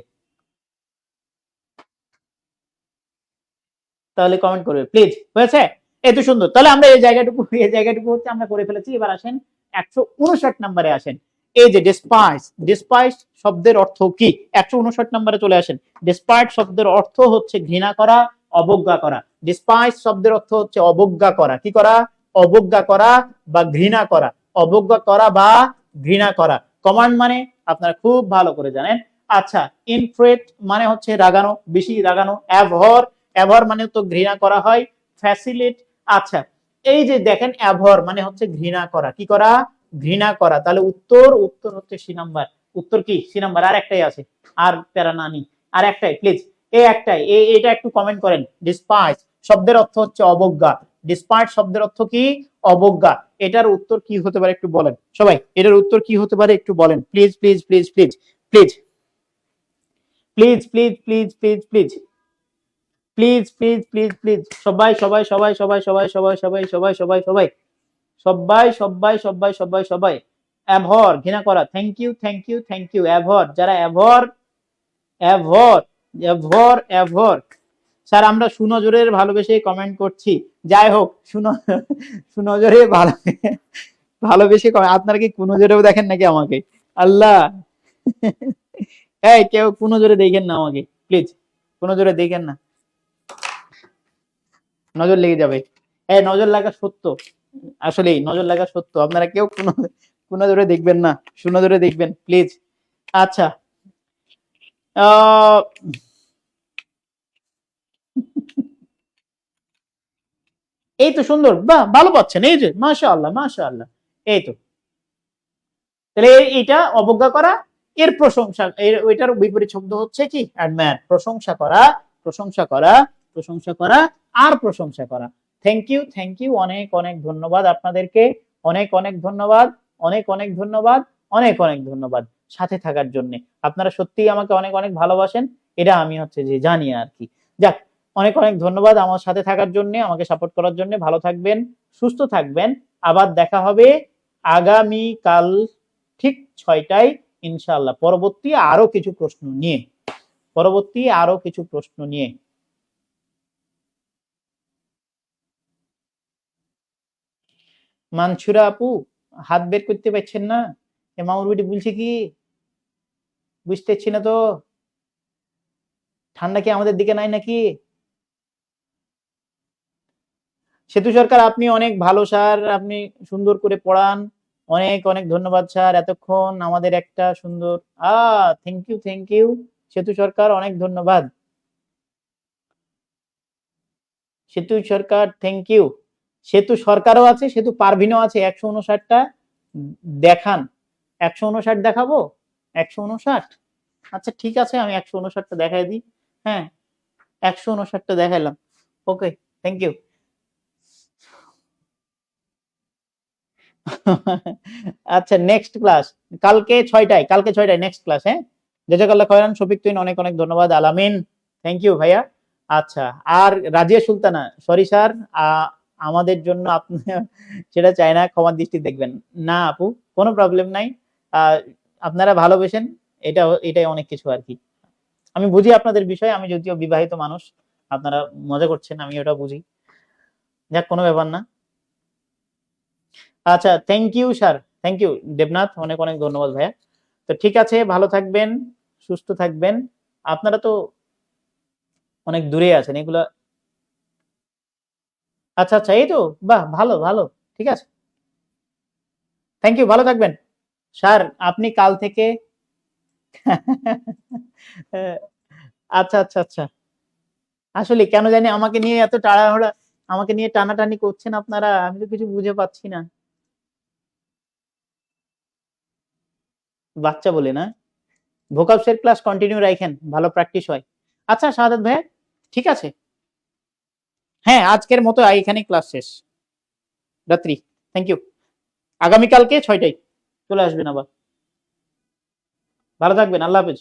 তাহলে কমেন্ট করবে প্লিজ, হয়েছে? এত সুন্দর, তাহলে আমরা এই জায়গাটুকু, এই জায়গাটুকু হচ্ছে আমরা করে ফেলেছি। এবার আসেন 159 নম্বরে আসেন। এই যে ডেসপাইস, ডেসপাইস শব্দের অর্থ কি? 159 নম্বরে চলে আসেন। ডেসপাইট শব্দের অর্থ হচ্ছে ঘৃণা করা, অবজ্ঞা করা। ডেসপাইস শব্দের অর্থ হচ্ছে অবজ্ঞা করা, কি করা? অবজ্ঞা করা বা ঘৃণা করা, অবজ্ঞা করা বা ঘৃণা করা। কমান্ড মানে আপনারা খুব ভালো করে জানেন। আচ্ছা ইনফ্রেট মানে হচ্ছে রাগানো, বেশি রাগানো। অ্যাভর, অ্যাভর মানে তো ঘৃণা করা হয়। ফ্যাসিলিট, আচ্ছা এই যে দেখেন অ্যাভর মানে হচ্ছে ঘৃণা করা, কি করা? ঘৃণা করা। তাহলে উত্তর, উত্তর হচ্ছে সি নাম্বার। উত্তর কি? C number. আর একটাই আছে, আর প্যারা নানি, আর একটাই প্লিজ, এই একটাই, এটা একটু কমেন্ট করেন। ডিসপাইস শব্দের অর্থ হচ্ছে অবজ্ঞা। ডিসপাইট শব্দের অর্থ কি? অবজ্ঞা। এটার উত্তর কি হতে পারে একটু বলেন সবাই, এটার উত্তর কি হতে পারে একটু বলেন please please please please please please please please please please please please please please, সবাই সবাই সবাই সবাই সবাই সবাই সবাই সবাই সবাই সবাই সবাই সবাই সবাই সবাই সবাই। অ্যাভর ঘৃণা করা, thank you thank you thank you. Abhor, যারা অ্যাভর, অ্যাভর অ্যাভর অ্যাভর। স্যার আমরা সুনজরের ভালোবেসে কমেন্ট করছি। যাই হোক, সুনজরে ভালো, ভালোবেসে আপনারা কি কুনজরেও দেখেন নাকি আমাকে? আল্লাহ, এই কেউ কুনজরে দেখেন না আমাকে প্লিজ, কুনজরে দেখেন না, নজর লেগে যাবে। নজর লাগা সত্য, আসলেই নজর লাগা সত্য। আপনারা কেউ কোনো জোরে দেখবেন না, সুনজরে দেখবেন প্লিজ। আচ্ছা এই তো সুন্দর, বাহ ভালো পাচ্ছেন, এই যে মাশাআল্লাহ মাশাআল্লাহ। এই তো, তাহলে এটা অবজ্ঞা করা, এর প্রশংসা, ওইটার বিপরীত শব্দ হচ্ছে কি অ্যাডমায়ার, প্রশংসা করা, প্রশংসা করা, প্রশংসা করা আর প্রশংসা করা। থ্যাংক ইউ, অনেক অনেক ধন্যবাদ আপনাদেরকে, অনেক অনেক ধন্যবাদ, অনেক অনেক ধন্যবাদ, অনেক অনেক ধন্যবাদ সাথে থাকার জন্য। আপনারা সত্যিই আমাকে অনেক অনেক ভালোবাসেন, এটা আমি হচ্ছে যে জানি আর কি। যাক, অনেক অনেক ধন্যবাদ আমার সাথে থাকার জন্য, আমাকে সাপোর্ট করার জন্য। ভালো থাকবেন, সুস্থ থাকবেন, আবার দেখা হবে আগামী কাল ঠিক 6টায় ইনশাআল্লাহ, পরবর্তী আরো কিছু প্রশ্ন নিয়ে, পরবর্তী আরো কিছু প্রশ্ন নিয়ে। মানসুরা আপু হাত বের করতে পারছেন না, এ মামুর বেটি বলছে কি, বুঝতেছি না তো, ঠান্ডা কি আমাদের দিকে নাই নাকি? সেতু সরকার আপনি অনেক ভালো স্যার, আপনি সুন্দর করে পড়ান, অনেক অনেক ধন্যবাদ স্যার, এতক্ষণ আমাদের একটা সুন্দর থ্যাংক ইউ সেতু সরকার, অনেক ধন্যবাদ সেতু সরকার, থ্যাংক ইউ। সেতু সরকারও আছে, সেতু পারভিনও আছে, 159টা দেখান। 159 দেখাবো, 159। আচ্ছা ঠিক আছে, আমি 159টা দেখাই দিই। হ্যাঁ, 159টা দেখাইলাম। ওকে, থ্যাংক ইউ। আচ্ছা, নেক্সট ক্লাস কালকে 6টায়, কালকে 6টায় নেক্সট ক্লাস। হ্যাঁ, জাজাকাল্লাহ খয়রান শফিক তুইন, অনেক অনেক ধন্যবাদ। আলামিন, থ্যাংক ইউ ভাইয়া। আচ্ছা, আর রাজিয়া সুলতানা, সরি স্যার, আমাদের জন্য আপনি সেটা চাই না, ক্ষমার দৃষ্টি দেখবেন। না আপু, কোনো প্রবলেম নাই, আপনারা ভালোবেসেন, এটাই অনেক কিছু আর কি। আমি বুঝি আপনাদের বিষয়, আমি যদিও বিবাহিত মানুষ, আপনারা মজা করছেন, আমি ওটা বুঝি। যাক, কোনো ব্যাপার না। আচ্ছা, thank you sir, thank you Debnath, অনেক অনেক ধন্যবাদ ভাইয়া। তো ঠিক আছে, ভালো থাকবেন, সুস্থ থাকবেন। আপনারা তো অনেক দূরে আছেন এগুলা। আচ্ছা আচ্ছা, এই তো, বাহ ভালো ভালো, ঠিক আছে, থ্যাংক ইউ, ভালো থাকবেন স্যার। আপনি কাল থেকে আচ্ছা আচ্ছা আচ্ছা, আসলে কেন জানি আমাকে নিয়ে এত তাড়াহুড়া, আমাকে নিয়ে টানাটানি করছেন আপনারা, আমি তো কিছু বুঝে পাচ্ছি না। বাচ্চা বলে না, ভোকাবসের ক্লাস কন্টিনিউ রাখেন, ভালো প্র্যাকটিস হয়। আচ্ছা শাহাদাত ভাই, ঠিক আছে, হ্যাঁ আজকের মতো এখানে ক্লাস শেষ, রাত্রি। থ্যাংক ইউ, আগামীকালকে 6টায় চলে আসবেন আবার। ভালো থাকবেন, আল্লাহ হাফেজ।